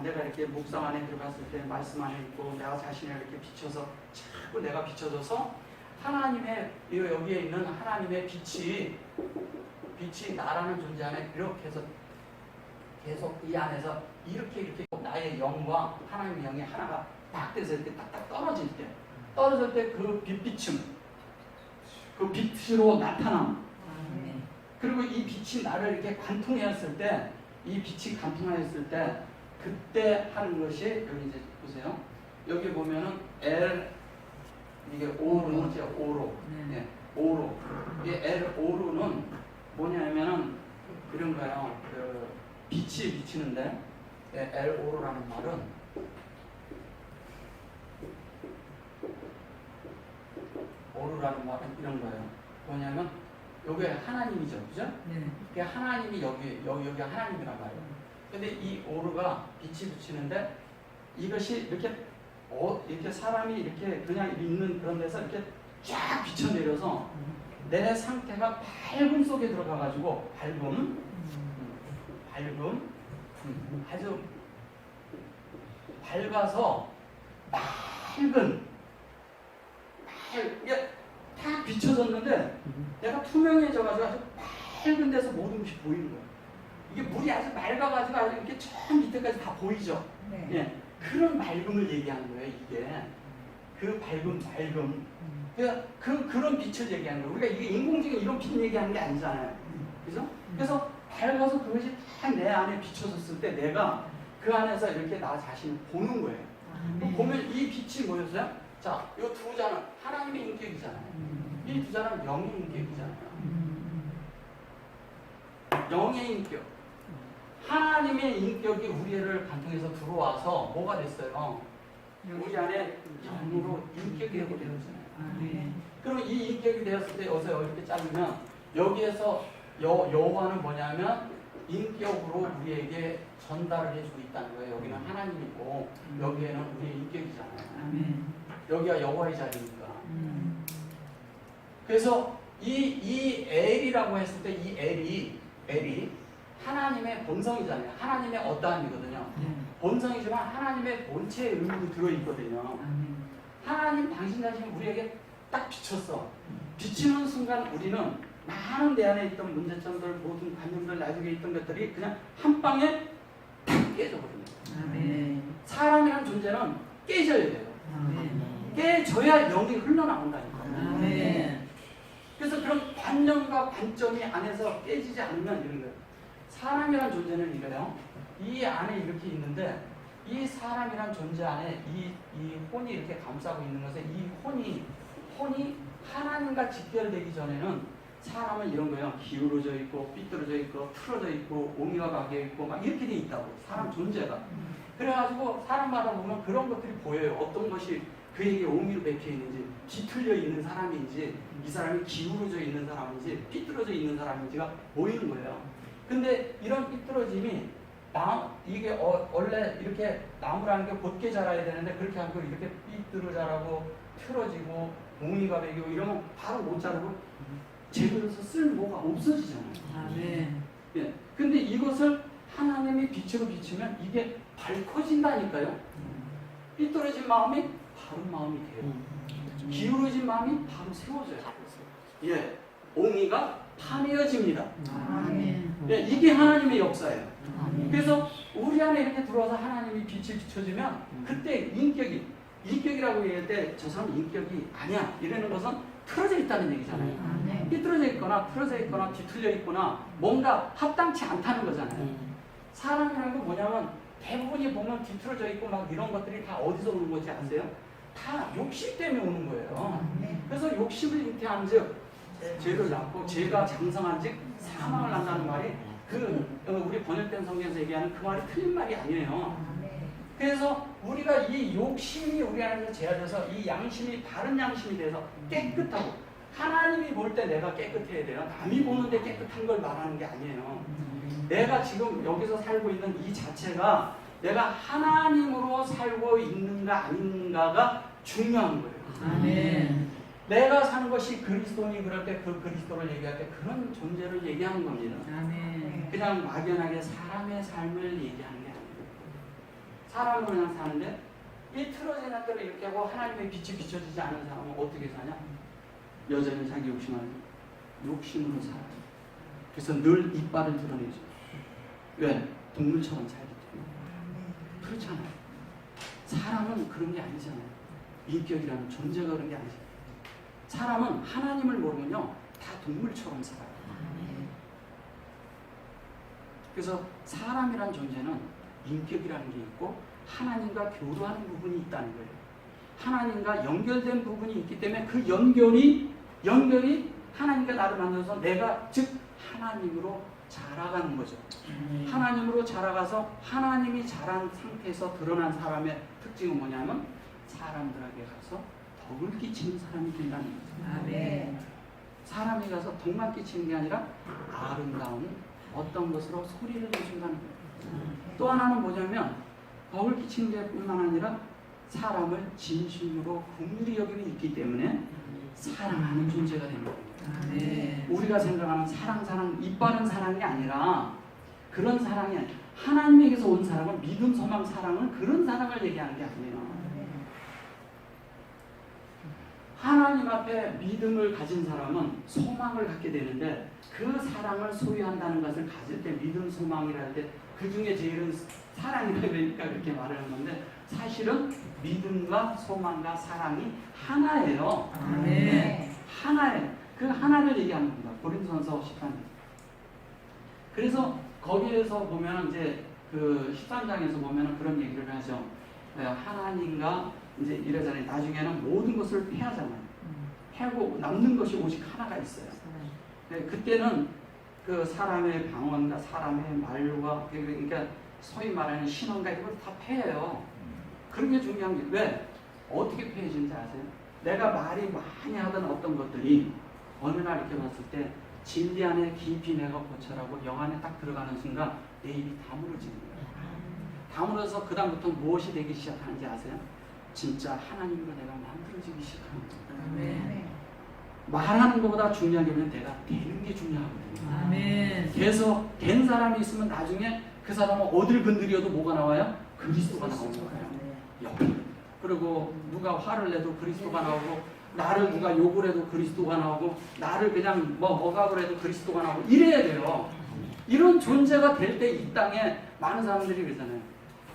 내가 이렇게 묵상 안에 들어갔을 때 말씀 안에 있고 내가 자신을 이렇게 비춰서 자꾸 내가 비춰져서 하나님의 여기에 있는 하나님의 빛이 나라는 존재 안에 이렇게 해서 계속 이 안에서 이렇게 나의 영과 하나님의 영이 하나가 딱 돼서 이렇게 딱딱 떨어질 때 그 빛비춤 그 빛으로 나타남 그리고 이 빛이 나를 이렇게 관통하였을 때 그때 하는 것이 여기 이제 보세요. 여기 보면은 이게 오로죠. 오로. 네. 오로. 이게 오로는 뭐냐면은 이런 거예요. 그 빛이 비치는데 오로라는 말은 이런 거예요. 뭐냐면 여기 하나님이죠, 그죠? 네. 하나님이 여기 하나님이란 말이에요. 근데 이 오르가 빛이 비치는데 이것이 이렇게 사람이 이렇게 그냥 있는 그런 데서 이렇게 쫙 비쳐내려서 내 상태가 밝음 속에 들어가가지고 아주 밝아서 이게 딱 비춰졌는데 내가 투명해져가지고 아주 밝은 데서 모든 것이 보이는 거예요. 이게 물이 아주 맑아가지고 아주 이렇게 저 밑에까지 다 보이죠. 네. 예, 그런 맑음을 얘기하는 거예요. 이게 그 밝음. 그러니까 그런 빛을 얘기하는 거예요. 우리가 이게 인공적인 이런 빛 얘기하는 게 아니잖아요. 그죠? 그래서 밝아서 그것이 딱 내 안에 비춰졌을 때 내가 그 안에서 이렇게 나 자신을 보는 거예요. 보면 이 빛이 뭐였어요? 자, 이 두 자는 하나님의 인격이잖아요. 이 두 자는 영의 인격이잖아요. 영의 인격. 하나님의 인격이 우리를 관통해서 들어와서 뭐가 됐어요? 우리 안에 영으로 인격이 되고 되었잖아요. 그럼 이 인격이 되었을 때 여기서 이렇게 자르면 여기에서 여호와는 뭐냐면 인격으로 우리에게 전달을 해주고 있다는 거예요. 여기는 하나님이고 여기에는 우리의 인격이잖아요. 여기가 여호와의 자리니까. 그래서 이 엘이라고 했을 때 이 엘이 하나님의 본성이잖아요. 하나님의 어떠함이거든요. 본성이지만 하나님의 본체의 의미도 들어있거든요. 하나님 당신 자신이 우리에게 딱 비쳤어. 비치는 순간 우리는 많은 내 안에 있던 문제점들, 모든 관념들, 나중에 있던 것들이 그냥 한 방에 탁 깨져버립니다. 사람이라는 존재는 깨져야 돼요. 깨져야 영이 흘러나온다니까요. 그래서 그런 관념과 관점이 안에서 깨지지 않으면 이런 거예요. 사람이란 존재는 이래요. 이 안에 이렇게 있는데 이 사람이란 존재 안에 이 혼이 이렇게 감싸고 있는 것에 이 혼이 하나님과 직결되기 전에는 사람은 이런 거예요. 기울어져 있고 삐뚤어져 있고 틀어져 있고 옹이가 박여 있고 막 이렇게 돼 있다고. 사람 존재가. 그래가지고 사람마다 보면 그런 것들이 보여요. 어떤 것이 그에게 옹이로 박혀 있는지, 뒤틀려 있는 사람인지, 이 사람이 기울어져 있는 사람인지, 삐뚤어져 있는 사람인지가 보이는 거예요. 근데 이런 삐뚤어짐이 이게 원래 이렇게 나무라는 게 곧게 자라야 되는데 그렇게 하고 이렇게 삐뚤어 자라고 틀어지고 옹이가 배기고 이러면 바로 못 자르고 제대로서 쓸 뭐가 없어지잖아요. 예. 근데 이것을 하나님이 빛으로 비추면 이게 밝혀진다니까요. 삐뚤어진 마음이 바른 마음이 돼요. 기울어진 마음이 바로 세워져요. 예, 옹이가 파내어집니다. 아멘. 예, 이게 하나님의 역사예요. 아멘. 그래서 우리 안에 이렇게 들어와서 하나님이 빛을 비춰주면 그때 인격이라고 얘기할 때 저 사람 인격이 아니야 이러는 것은 틀어져 있다는 얘기잖아요. 아멘. 삐뚤어져 있거나 틀어져 있거나 뒤틀려 있거나 뭔가 합당치 않다는 거잖아요. 사람이라는 건 뭐냐면 대부분이 보면 뒤틀어져 있고 막 이런 것들이 다 어디서 오는 건지 아세요? 다 욕심 때문에 오는 거예요. 그래서 욕심을 잉태한 즉 죄를 낳고 죄가 장성한 즉 사망을 낳는다는 말이 우리 번역된 성경에서 얘기하는 그 말이 틀린 말이 아니에요. 그래서 우리가 이 욕심이 우리 안에서 제어돼서 이 양심이 바른 양심이 돼서 깨끗하고 하나님이 볼 때 내가 깨끗해야 돼요. 남이 보는데 깨끗한 걸 말하는 게 아니에요. 내가 지금 여기서 살고 있는 이 자체가 내가 하나님으로 살고 있는가 아닌가가 중요한 거예요. 아멘. 내가 사는 것이 그리스도니 그럴 때 그 그리스도를 얘기할 때 그런 존재를 얘기하는 겁니다. 아멘. 그냥 막연하게 사람의 삶을 얘기하는 게 아니에요. 사람은 그냥 사는데 이 틀어진 것들을 이렇게 하고 하나님의 빛이 비춰지지 않은 사람은 어떻게 사냐? 여전히 자기 욕심으로 살아요. 그래서 늘 이빨을 드러내죠. 왜? 동물처럼 살기 때문에. 그렇잖아요. 사람은 그런 게 아니잖아요. 인격이라는 존재가 그런 게 아니잖아요. 사람은 하나님을 모르면요 다 동물처럼 살아요. 그래서 사람이란 존재는 인격이라는 게 있고 하나님과 교류하는 부분이 있다는 거예요. 하나님과 연결된 부분이 있기 때문에 그 연결이 하나님과 나를 만나서 내가 즉 하나님으로 자라가는 거죠. 하나님으로 자라가서 하나님이 자란 상태에서 드러난 사람의 특징은 뭐냐면 사람들에게 가서 덕을 끼치는 사람이 된다는 거죠. 아멘. 사람이 가서 덕만 끼치는 게 아니라 아름다운 어떤 것으로 소리를 내준다는 거예요. 또 하나는 뭐냐면 덕을 끼치는 게 뿐만 아니라 사람을 진심으로 긍휼히 여김이 있기 때문에 사랑하는 존재가 되는 거예요. 아멘. 우리가 생각하는 사랑, 이빠른 사랑이 아니라 그런 사랑이 아니라 하나님에게서 온 사랑은 믿음, 소망, 사랑은 그런 사랑을 얘기하는 게 아니에요. 하나님 앞에 믿음을 가진 사람은 소망을 갖게 되는데 그 사랑을 소유한다는 것을 가질 때 믿음, 소망이라 할 때 그 중에 제일은 사랑이라 그러니까 그렇게 말하는 건데 사실은 믿음과 소망과 사랑이 하나예요. 아멘. 하나예요. 그 하나를 얘기하는 겁니다. 고린도전서 13장. 그래서 거기에서 보면 이제 그 13장에서 보면 그런 얘기를 하죠. 하나님과 이제 이러잖아요. 나중에는 모든 것을 패하잖아요. 패고 남는 것이 오직 하나가 있어요. 그때는 그 사람의 방언과 사람의 말과 그러니까 소위 말하는 신앙과 이런 걸 다 패해요. 그런 게 중요한 게 왜? 어떻게 패해지는지 아세요? 내가 말이 많이 하던 어떤 것들이 어느 날 이렇게 봤을 때 진리 안에 깊이 내가 고찰하고 영 안에 딱 들어가는 순간 내 입이 다물어지는 거예요. 다물어서 그 다음부터 무엇이 되기 시작하는지 아세요? 진짜 하나님으로 내가 만들어지기 시작하는 거예요. 아멘. 말하는 것보다 중요한 게 뭐냐면 내가 되는 게 중요하거든요. 아멘. 그래서 된 사람이 있으면 나중에 그 사람은 어딜 건드려도 뭐가 나와요? 그리스도가 나오는 거예요. 그리고 누가 화를 내도 그리스도가 나오고 나를 누가 욕을 해도 그리스도가 나오고 나를 그냥 뭐 억압을 해도 그리스도가 나오고 이래야 돼요. 이런 존재가 될 때 이 땅에 많은 사람들이 그러잖아요.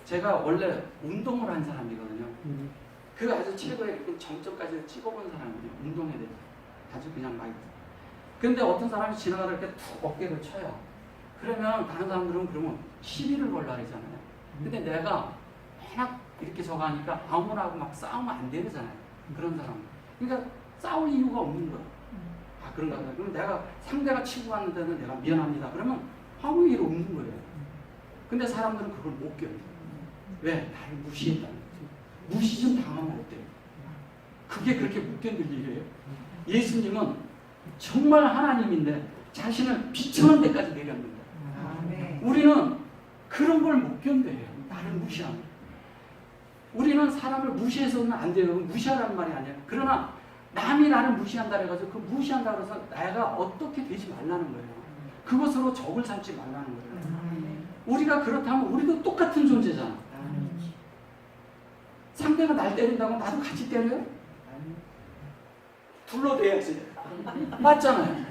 제가 원래 운동을 한 사람이거든요. 그 아주 최고의 정점까지 찍어본 사람이에요. 운동에 대해서 아주 그냥 막. 근데 어떤 사람이 지나가다 이렇게 툭 어깨를 쳐요. 그러면 다른 사람들은 그러면 시비를 걸라 그러잖아요. 근데 내가 워낙 이렇게 저거 하니까 아무나 하고 막 싸우면 안 되잖아요. 그런 사람. 그러니까 싸울 이유가 없는 거야. 아, 그런가 보다. 그럼 내가 상대가 치고 왔는데는 내가 미안합니다. 그러면 아무 일 없는 거예요. 근데 사람들은 그걸 못 견뎌요. 왜? 나를 무시했다는 거지. 무시 좀 당하면 어때요? 그게 그렇게 못 견딜 일이에요. 예수님은 정말 하나님인데 자신을 비천한 데까지 내렸는데 우리는 그런 걸 못 견뎌요. 나를 무시하는. 우리는 사람을 무시해서는 안 돼요. 무시하라는 말이 아니에요. 그러나 남이 나를 무시한다 해가지고 그 무시한다 그래서 내가 어떻게 되지 말라는 거예요. 그것으로 적을 삼지 말라는 거예요. 우리가 그렇다면 우리도 똑같은 존재잖아. 아니지. 상대가 날 때린다고 나도 같이 때려요? 아니. 둘러대야지. 맞잖아요.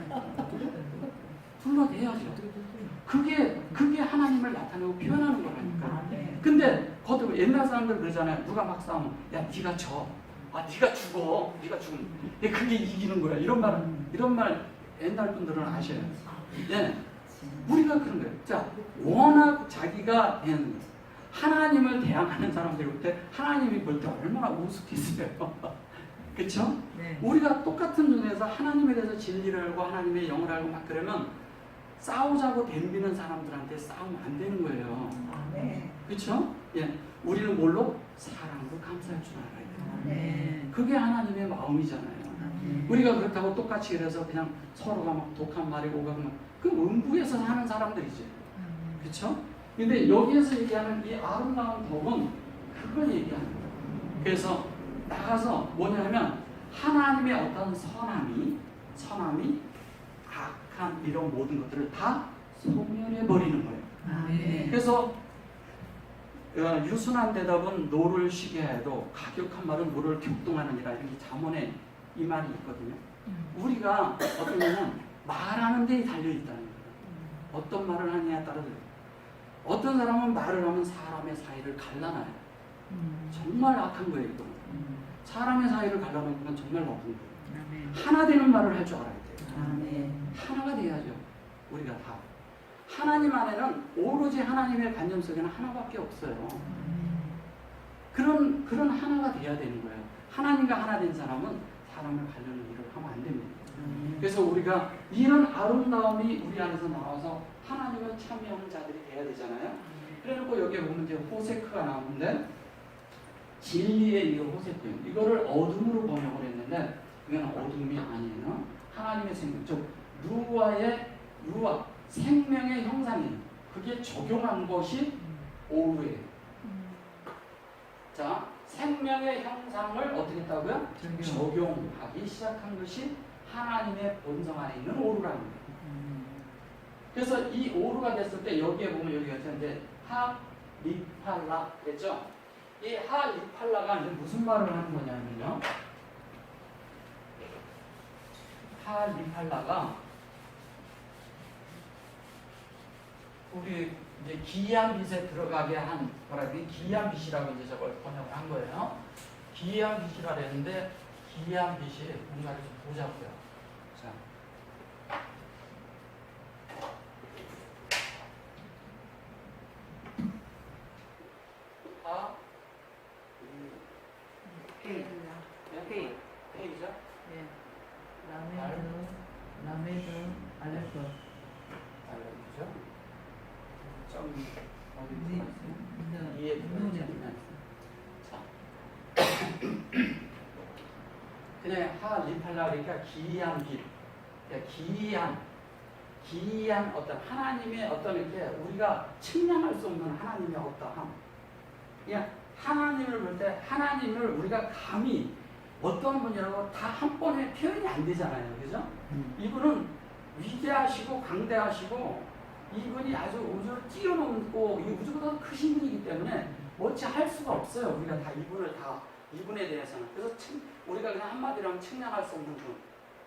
둘러대야죠. 그게 하나님을 나타내고 표현하는 거라니까. 근데 거듭 옛날 사람들 그러잖아요. 누가 막 싸우면 야 네가 져. 아 네가 죽어. 네가 죽으면 그게 이기는 거야. 이런 말 옛날 분들은 아셔요. 예. 우리가 그런 거예요. 자, 워낙 자기가 하나님을 대항하는 사람들이 볼 때 하나님이 볼 때 얼마나 우습겠어요. 그렇죠? 네. 우리가 똑같은 존재에서 하나님에 대해서 진리를 알고 하나님의 영을 알고 막 그러면 싸우자고 덤비는 사람들한테 싸우면 안 되는 거예요. 네. 그렇죠? 예. 우리는 뭘로? 사랑으로 감사할 줄 알아야 돼요. 네. 그게 하나님의 마음이잖아요. 우리가 그렇다고 똑같이 그래서 그냥 서로가 막 독한 말이고 그 음부에서 사는 사람들이지. 그렇죠? 근데 여기에서 얘기하는 이 아름다운 법은 그걸 얘기하는 거예요. 그래서 나가서 뭐냐면 하나님의 어떤 선함이 악한 이런 모든 것들을 다 소멸해 버리는 거예요. 네. 그래서 유순한 대답은 노를 쉬게 해도 가격한 말은 노를 격동하느니라 이렇게 잠언에 이 말이 있거든요. 우리가 어떤 면은 말하는 데에 달려 있다는 거예요. 어떤 말을 하느냐에 따라서 어떤 사람은 말을 하면 사람의 사이를 갈라놔요. 정말 악한 거예요. 이거는. 사람의 사이를 갈라놓는 건 정말 나쁜 거예요. 하나 되는 말을 할 줄 알아야 돼요. 하나가 돼야죠. 우리가 다. 하나님 안에는 오로지 하나님의 관념 속에는 하나밖에 없어요. 그런 하나가 돼야 되는 거예요. 하나님과 하나 된 사람은 사람을 가르는 일을 하면 안 됩니다. 그래서 우리가 이런 아름다움이 우리 안에서 나와서 하나님을 참여하는 자들이 돼야 되잖아요. 그래놓고 여기에 보면 이제 호세크가 나오는데 진리의 이 호세크 이거를 어둠으로 번역을 했는데 이거는 어둠이 아니에요. 하나님의 생명, 즉 루아 생명의 형상이에요. 그게 적용한 것이 오루예요. 자, 생명의 형상을 어떻게 했다고요? 적용하기 시작한 것이 하나님의 본성 안에 있는 오루라는 거예요. 그래서 이 오루가 됐을 때 여기에 보면 여기가 이제 하리팔라 그랬죠? 이 하리팔라가 이제 무슨 말을 하는 거냐면요. 하리팔라가 우리 이제 기이한 빛에 들어가게 한 뭐라지? 기이한 빛이라고 이제 저걸 번역을 한 거예요. 기이한 빛이라 그랬는데 기이한 빛이 뭔가를 좀 보자고요. 자. 페이죠? 라메드 알레프 알죠? 좀 어디 네. 있어요? 이해 자, 그냥 하리팔라 그러니까 기이한 빛, 그러니까 기이한 어떤 하나님의 어떤 이렇게 우리가 측량할 수 없는 하나님의 어떠함. 그냥 하나님을 볼 때 하나님을 우리가 감히 어떤 분이라고 다 한 번에 표현이 안 되잖아요. 그죠? 이분은 위대하시고 강대하시고 이분이 아주 우주를 뛰어넘고 이 우주보다 크신 분이기 때문에 어찌 할 수가 없어요. 우리가 다 이분에 대해서는. 그래서 우리가 그냥 한마디로 하면 측량할 수 없는 분.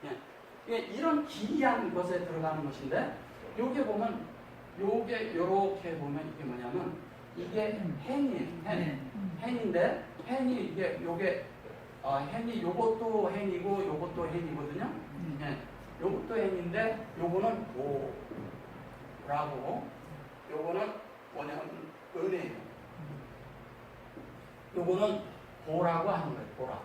예. 이런 기이한 것에 들어가는 것인데 요게 보면 요게 요렇게 보면 이게 뭐냐면 이게 hen이에요. hen인데 hen이 이게 요게 hen이 요것도 hen이고 요것도 hen이거든요. 예. 요것도 hen인데 요거는 보라고 요거는 뭐냐면 은혜예요. 요거는 보라고 하는 거예요. 보라.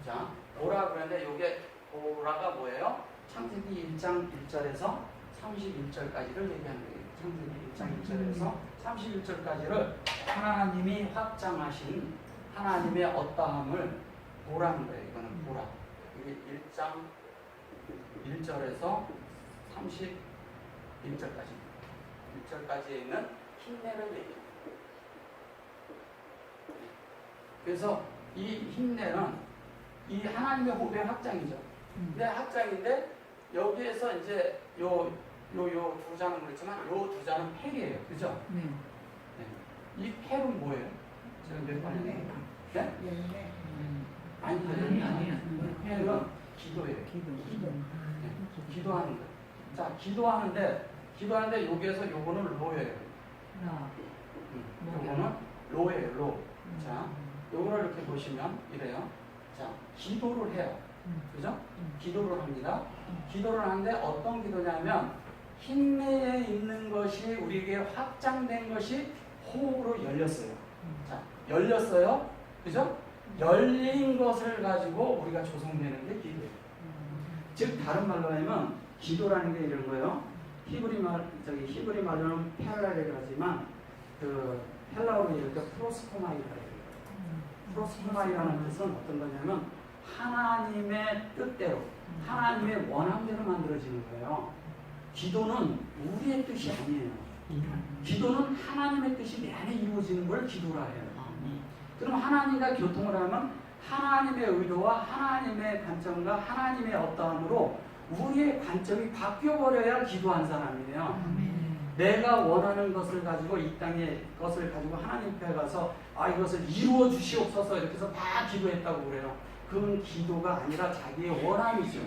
자, 보라 그러는데 요게 보라가 뭐예요? 창세기 1장 1절에서 31절까지를 얘기하는 거예요. 창세기 1장 1절에서 31절까지를 하나님이 확장하신 하나님의 어떠함을 보라는 거예요. 이거는 보라. 이게 1장 1절에서 31절까지. 1절까지에 있는 힘내를 얘기해요. 그래서 이 힘내는 이 하나님의 호흡의 확장이죠. 근데 확장인데 여기에서 이제 요 두 자는 그렇지만 요 두 자는 펠이에요. 그죠? 이 펠은 뭐예요? 제가 몇 번이에요? 네? 아니야. 펠은 기도예요. 기도하는 거. 자, 기도하는데 여기에서 요거는 로예요. 요거는 로예요, 로. 자, 요거를 이렇게 보시면 이래요. 자, 기도를 해요. 그죠? 기도를 합니다. 기도를 하는데 어떤 기도냐면 힘내에 있는 것이 우리에게 확장된 것이 호흡으로 열렸어요. 자, 열렸어요. 그죠? 열린 것을 가지고 우리가 조성되는 게 기도예요. 즉 다른 말로 하면 기도라는 게 이런 거예요. 히브리 말로는 페라라고 하지만 그 헬라어로 이렇게 프로스코마이라고 해요. 프로스코마이라는 뜻은 어떤 거냐면 하나님의 뜻대로, 하나님의 원함대로 만들어지는 거예요. 기도는 우리의 뜻이 아니에요. 기도는 하나님의 뜻이 내 안에 이루어지는 걸 기도라 해요. 그럼 하나님과 교통을 하면 하나님의 의도와 하나님의 관점과 하나님의 어떠함으로 우리의 관점이 바뀌어버려야 기도한 사람이에요. 내가 원하는 것을 가지고 이 땅의 것을 가지고 하나님 앞에 가서 이것을 이루어 주시옵소서 이렇게 해서 다 기도했다고 그래요. 그건 기도가 아니라 자기의 원함이죠.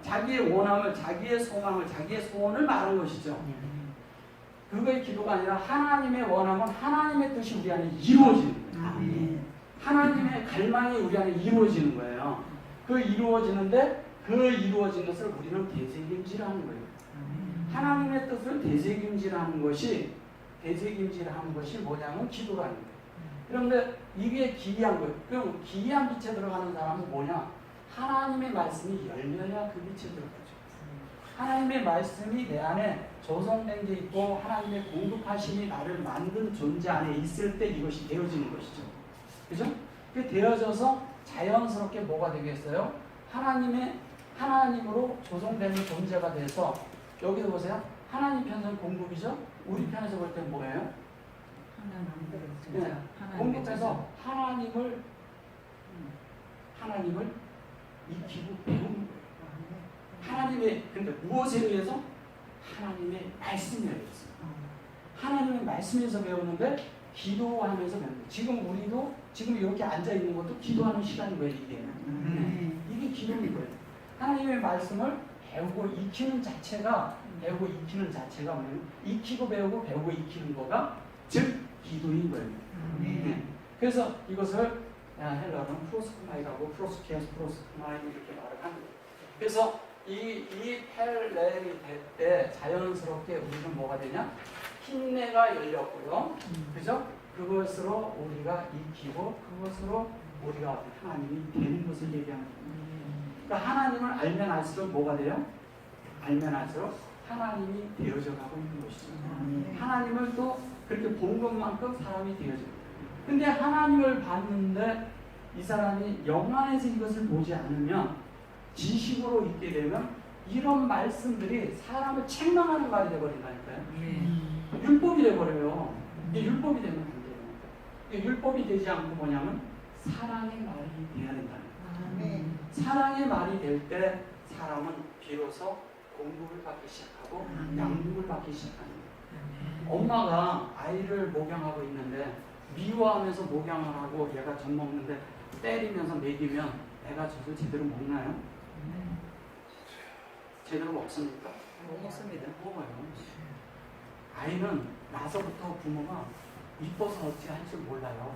자기의 원함을, 자기의 소망을, 자기의 소원을 말한 것이죠. 그거의 기도가 아니라 하나님의 원함은 하나님의 뜻이 우리 안에 이루어지는 거예요. 하나님의 갈망이 우리 안에 이루어지는 거예요. 그 이루어지는데 그 이루어진 것을 우리는 되새김질하는 거예요. 하나님의 뜻을 되새김질하는 것이 뭐냐면 기도라는 거예요. 그런데 이게 기이한 거예요. 그럼 기이한 빛에 들어가는 사람은 뭐냐? 하나님의 말씀이 열려야 그 빛에 들어가죠. 하나님의 말씀이 내 안에 조성된 게 있고 하나님의 공급하심이 나를 만든 존재 안에 있을 때 이것이 되어지는 것이죠. 그죠? 그게 되어져서 자연스럽게 뭐가 되겠어요? 하나님으로 조성되는 존재가 돼서 여기서 보세요. 하나님 편에서는 공급이죠? 우리 편에서 볼 때 뭐예요? 공급해서 하나님을 익히고 배우는 거예요. 하나님의, 그러니까 무엇에 의해서? 하나님의 말씀에 의해서. 하나님의 말씀에서 배우는데 기도하면서 배우는 거예요. 지금 우리도 지금 이렇게 앉아있는 것도 기도하는 시간인 거예요, 이게. 이게 기도인 거예요. 하나님의 말씀을 배우고 익히는 자체가 뭐냐면 익히고 배우고 익히는 거가 즉 기도인 거예요. 그래서 이것을 헬라어는 프로스코마이라고 프로스키아스 프로스코마이 이렇게 말을 하는 거예요. 그래서 이 펠렐이 될 때 자연스럽게 우리는 뭐가 되냐? 힘내가 열렸고요. 그죠? 그것으로 우리가 익히고 그것으로 우리가 하나님이 되는 것을 얘기하는 거예요. 그러니까 하나님을 알면 알수록 뭐가 돼요? 알면 알수록 하나님이 되어져 가고 있는 것이죠. 하나님을 또 그렇게 본 것만큼 사람이 되어져요. 근데 하나님을 봤는데 이 사람이 영안에서 이것을 보지 않으면 지식으로 있게 되면 이런 말씀들이 사람을 책망하는 말이 되어버린다니까요. 율법이 되어버려요. 이게 율법이 되면 안 돼요. 이게 율법이 되지 않고 뭐냐면 사랑의 말이 돼야 된다는 거예요. 사랑의 말이 될 때 사람은 비로소 공급을 받기 시작하고 양육을 받기 시작하는 거예요. 엄마가 아이를 목양하고 있는데 미워하면서 목양을 하고 얘가 젖 먹는데 때리면서 먹이면 애가 젖을 제대로 먹나요? 제대로 먹습니까? 못 먹습니다. 먹어요. 아이는 나서부터 부모가 이뻐서 어찌 할 줄 몰라요.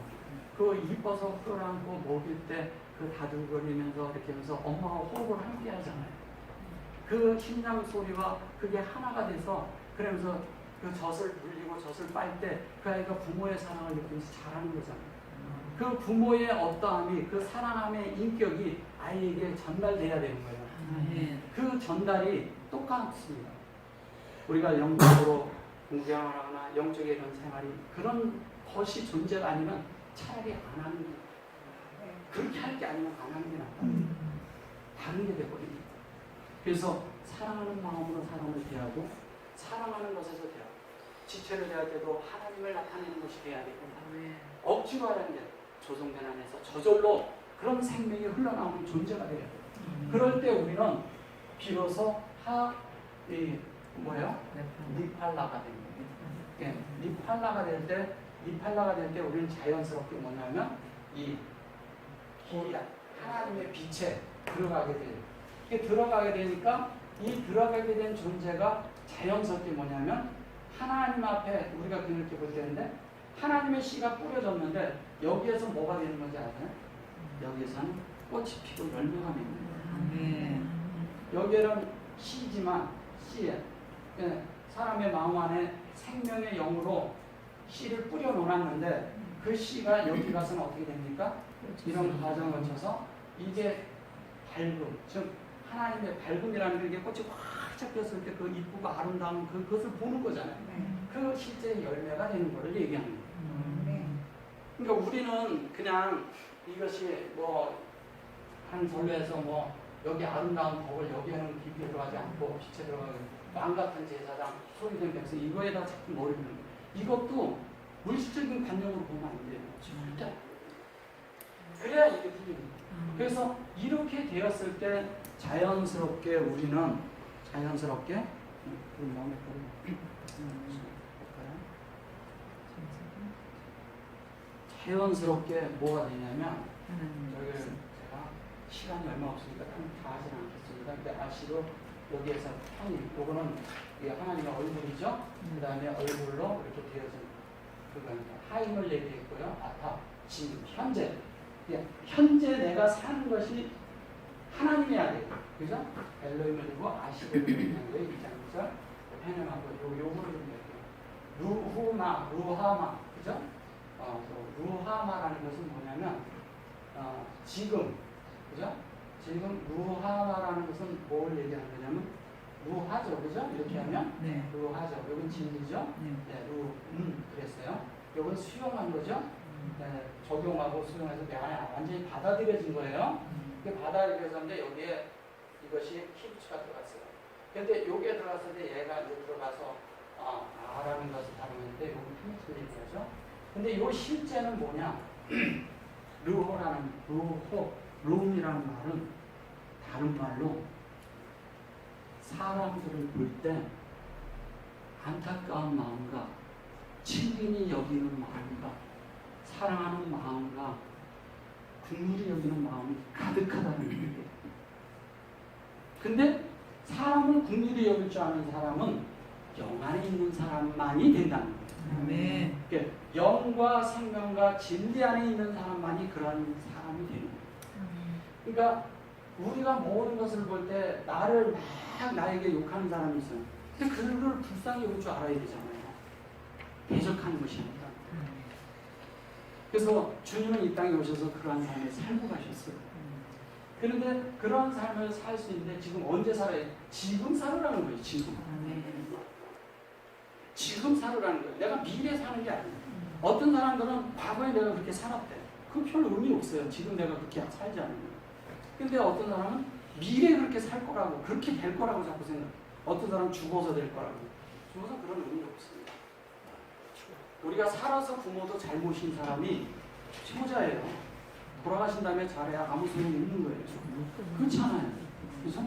그 이뻐서 끌어안고 먹일 때 그 다들거리면서 이렇게 하면서 엄마가 호흡을 함께 하잖아요. 그 심장 소리와 그게 하나가 돼서 그러면서 그 젖을 물리고 젖을 빨 때 그 아이가 부모의 사랑을 느끼면서 자라는 거잖아요. 그 부모의 어떠함이 그 사랑함의 인격이 아이에게 전달돼야 되는 거예요. 그 전달이 똑같습니다. 우리가 영적으로 공부를 하거나 영적인 이런 생활이 그런 것이 존재가 아니면 차라리 안 하는 게 낫다. 그렇게 할 게 아니면 안 하는 게 낫다. 다른 게 돼버립니다. 그래서 사랑하는 마음으로 사람을 대하고 사랑하는 것에서 대하고 지체를 대할 때도 하나님을 나타내는 것이 돼야 되고 억지로 하는 게 조성된 안에서 저절로 그런 생명이 흘러나오는 존재가 돼야 돼요. 그럴 때 우리는 비로소 니팔라가 됩니다. 예, 리팔라가 될 때 우리는 자연스럽게 뭐냐면 이 하나님의 빛에 들어가게 돼요. 이게 들어가게 되니까 이 들어가게 된 존재가 자연스럽게 뭐냐면 하나님 앞에 우리가 그렇게 볼 때인데 하나님의 씨가 뿌려졌는데 여기에서 뭐가 되는 건지 아세요? 여기에서는 꽃이 피고 열매가 맺는 거예요. 여기에는 씨지만 씨에 사람의 마음 안에 생명의 영으로 씨를 뿌려 놓았는데 그 씨가 여기 가서는 어떻게 됩니까? 이런 과정을 거쳐서 이게 밝음, 즉 하나님의 밝음이라는 게 꽃이 활짝 피었을 때 그 이쁘고 아름다운 그것을 보는 거잖아요. 그 실제 열매가 되는 것을 얘기하는 거예요. 그러니까 우리는 그냥 이것이 뭐 한 절로에서 뭐 여기 아름다운 덕을 여기에는 깊이 들어가지 않고 빛에 들어가는 왕 같은 제사장, 소리된 백성 이거에다 자꾸 머리를 는 거예요. 이것도 물질적인 관념으로 보면 안 돼요. 절대. 그래야 이게 풀립니다. 그래서 이렇게 되었을 때 자연스럽게 우리는 자연스럽게 자연스럽게 뭐가 되냐면 여기 제가 시간이 얼마 없으니까 다 하진 않겠습니다. 근데 아시로 여기에서 편이 요거는 하나님의 얼굴이죠. 그 다음에 얼굴로 이렇게 되어진 그겁니다. 하임을 얘기했고요. 아타 지금 현재 현재 내가 사는 것이 하나님이야 돼요. 그죠? 엘로힘을 두고 아시를 얘기한 거예요. 2장 9절 해명하고 요거를 좀 얘기해요. 루하마 그죠? 루하마라는 것은 뭐냐면 지금 그죠? 지금 루하마라는 것은 뭘 얘기하는 거냐면 루하죠. 그죠? 이렇게 하면 루하죠. 이건 진리죠? 그랬어요. 이건 수용한 거죠? 적용하고 수용해서 내 안에 완전히 받아들여진 거예요. 이게 받아들여졌는데 여기에 이것이 키부츠가 들어갔어요. 근데 여기에 들어갔을 때 얘가 이제 들어가서 아라는 것을 다루는데 이건 키부츠를 얘기하죠. 근데 이 실제는 뭐냐? 룸이라는 말은 다른 말로 사람들을 볼 때 안타까운 마음과 친근히 여기는 마음과 사랑하는 마음과 국물이 여기는 마음이 가득하다는 얘기예요. 근데 사람을 국물이 여길 줄 아는 사람은 영 안에 있는 사람만이 된다는 거예요. 그러니까 영과 생명과 진리 안에 있는 사람만이 그런 사람이 되는 거예요. 그러니까 우리가 모든 것을 볼 때 나를 막 나에게 욕하는 사람이 있어요. 근데 그를 불쌍히 여길 줄 알아야 되잖아요. 대적하는 것이 아니라. 그래서 주님은 이 땅에 오셔서 그러한 삶을 살고 가셨어요. 그런데 그런 삶을 살 수 있는데 지금 언제 살아야 돼? 지금 살으라는 거예요. 지금. 지금 살으라는 거예요. 내가 미래 사는 게 아니에요. 어떤 사람들은 과거에 내가 그렇게 살았대. 그건 별 의미 없어요. 지금 내가 그렇게 살지 않는 거예요. 근데 어떤 사람은 미래에 그렇게 살 거라고, 그렇게 될 거라고 자꾸 생각해요. 어떤 사람은 죽어서 될 거라고. 죽어서 그런 의미 없습니다. 우리가 살아서 부모도 잘 모신 사람이 효자예요. 돌아가신 다음에 잘해야 아무 소용이 없는 거예요. 그렇지 않아요. 그래서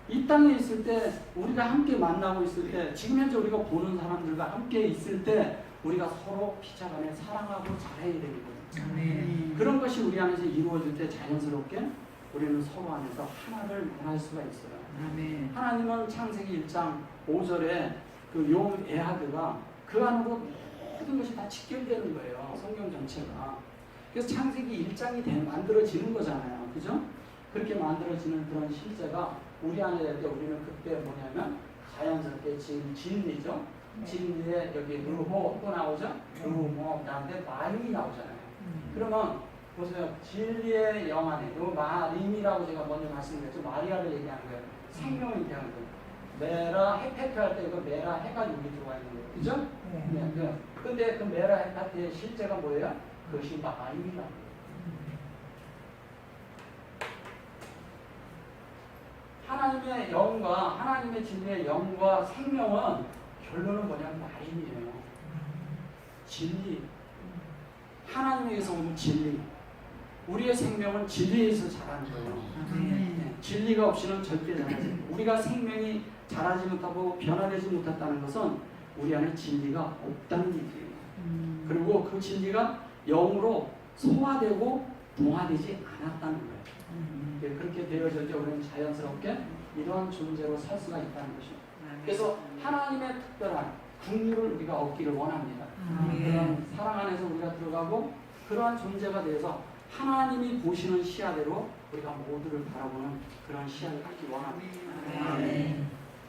이 땅에 있을 때 우리가 함께 만나고 있을 때 지금 현재 우리가 보는 사람들과 함께 있을 때 우리가 서로 피차간에 사랑하고 잘해야 되는 거예요. 그런 것이 우리 안에서 이루어질 때 자연스럽게 우리는 서로 안에서 하나를 만날 수가 있어요. 하나님은 창세기 1장 5절에 그 용 에하드가 그 안으로 모든 것이 다 직결되는 거예요. 성경 전체가. 그래서 창세기 1장이 만들어지는 거잖아요. 그죠? 그렇게 만들어지는 그런 실제가 우리 안에 될 때 우리는 그때 뭐냐면 자연스럽게 지금 진리죠. 진리에 여기 루호 또 나오죠. 루호 그다음에 마림이 나오잖아요. 그러면 보세요. 진리의 영 안에 요 마림이라고 제가 먼저 말씀드렸죠. 마리아를 얘기하는 거예요. 생명을 얘기하는 거예요. 메라 헤페트 할 때 이거 메라 해가 여기 들어와 있는 거예요. 그죠? 네. 근데 그 메라 헤파트의 실제가 뭐예요? 그것이 마림이다. 하나님의 영과 하나님의 진리의 영과 생명은 결론은 뭐냐면 마림이에요. 진리. 하나님에게서 오는 진리. 우리의 생명은 진리에서 자라는 거예요. 네. 진리가 없이는 절대 자라지. 우리가 생명이 자라지 못하고 변화되지 못했다는 것은 우리 안에 진리가 없다는 얘기예요. 그리고 그 진리가 영으로 소화되고 동화되지 않았다는 거예요. 그렇게 되어질 때 우리는 자연스럽게 이러한 존재로 살 수가 있다는 것이죠. 그래서 하나님의 특별한 긍휼을 우리가 얻기를 원합니다. 그런 사랑 안에서 우리가 들어가고 그러한 존재가 되어서 하나님이 보시는 시야대로 우리가 모두를 바라보는 그런 시야를 갖기 원합니다.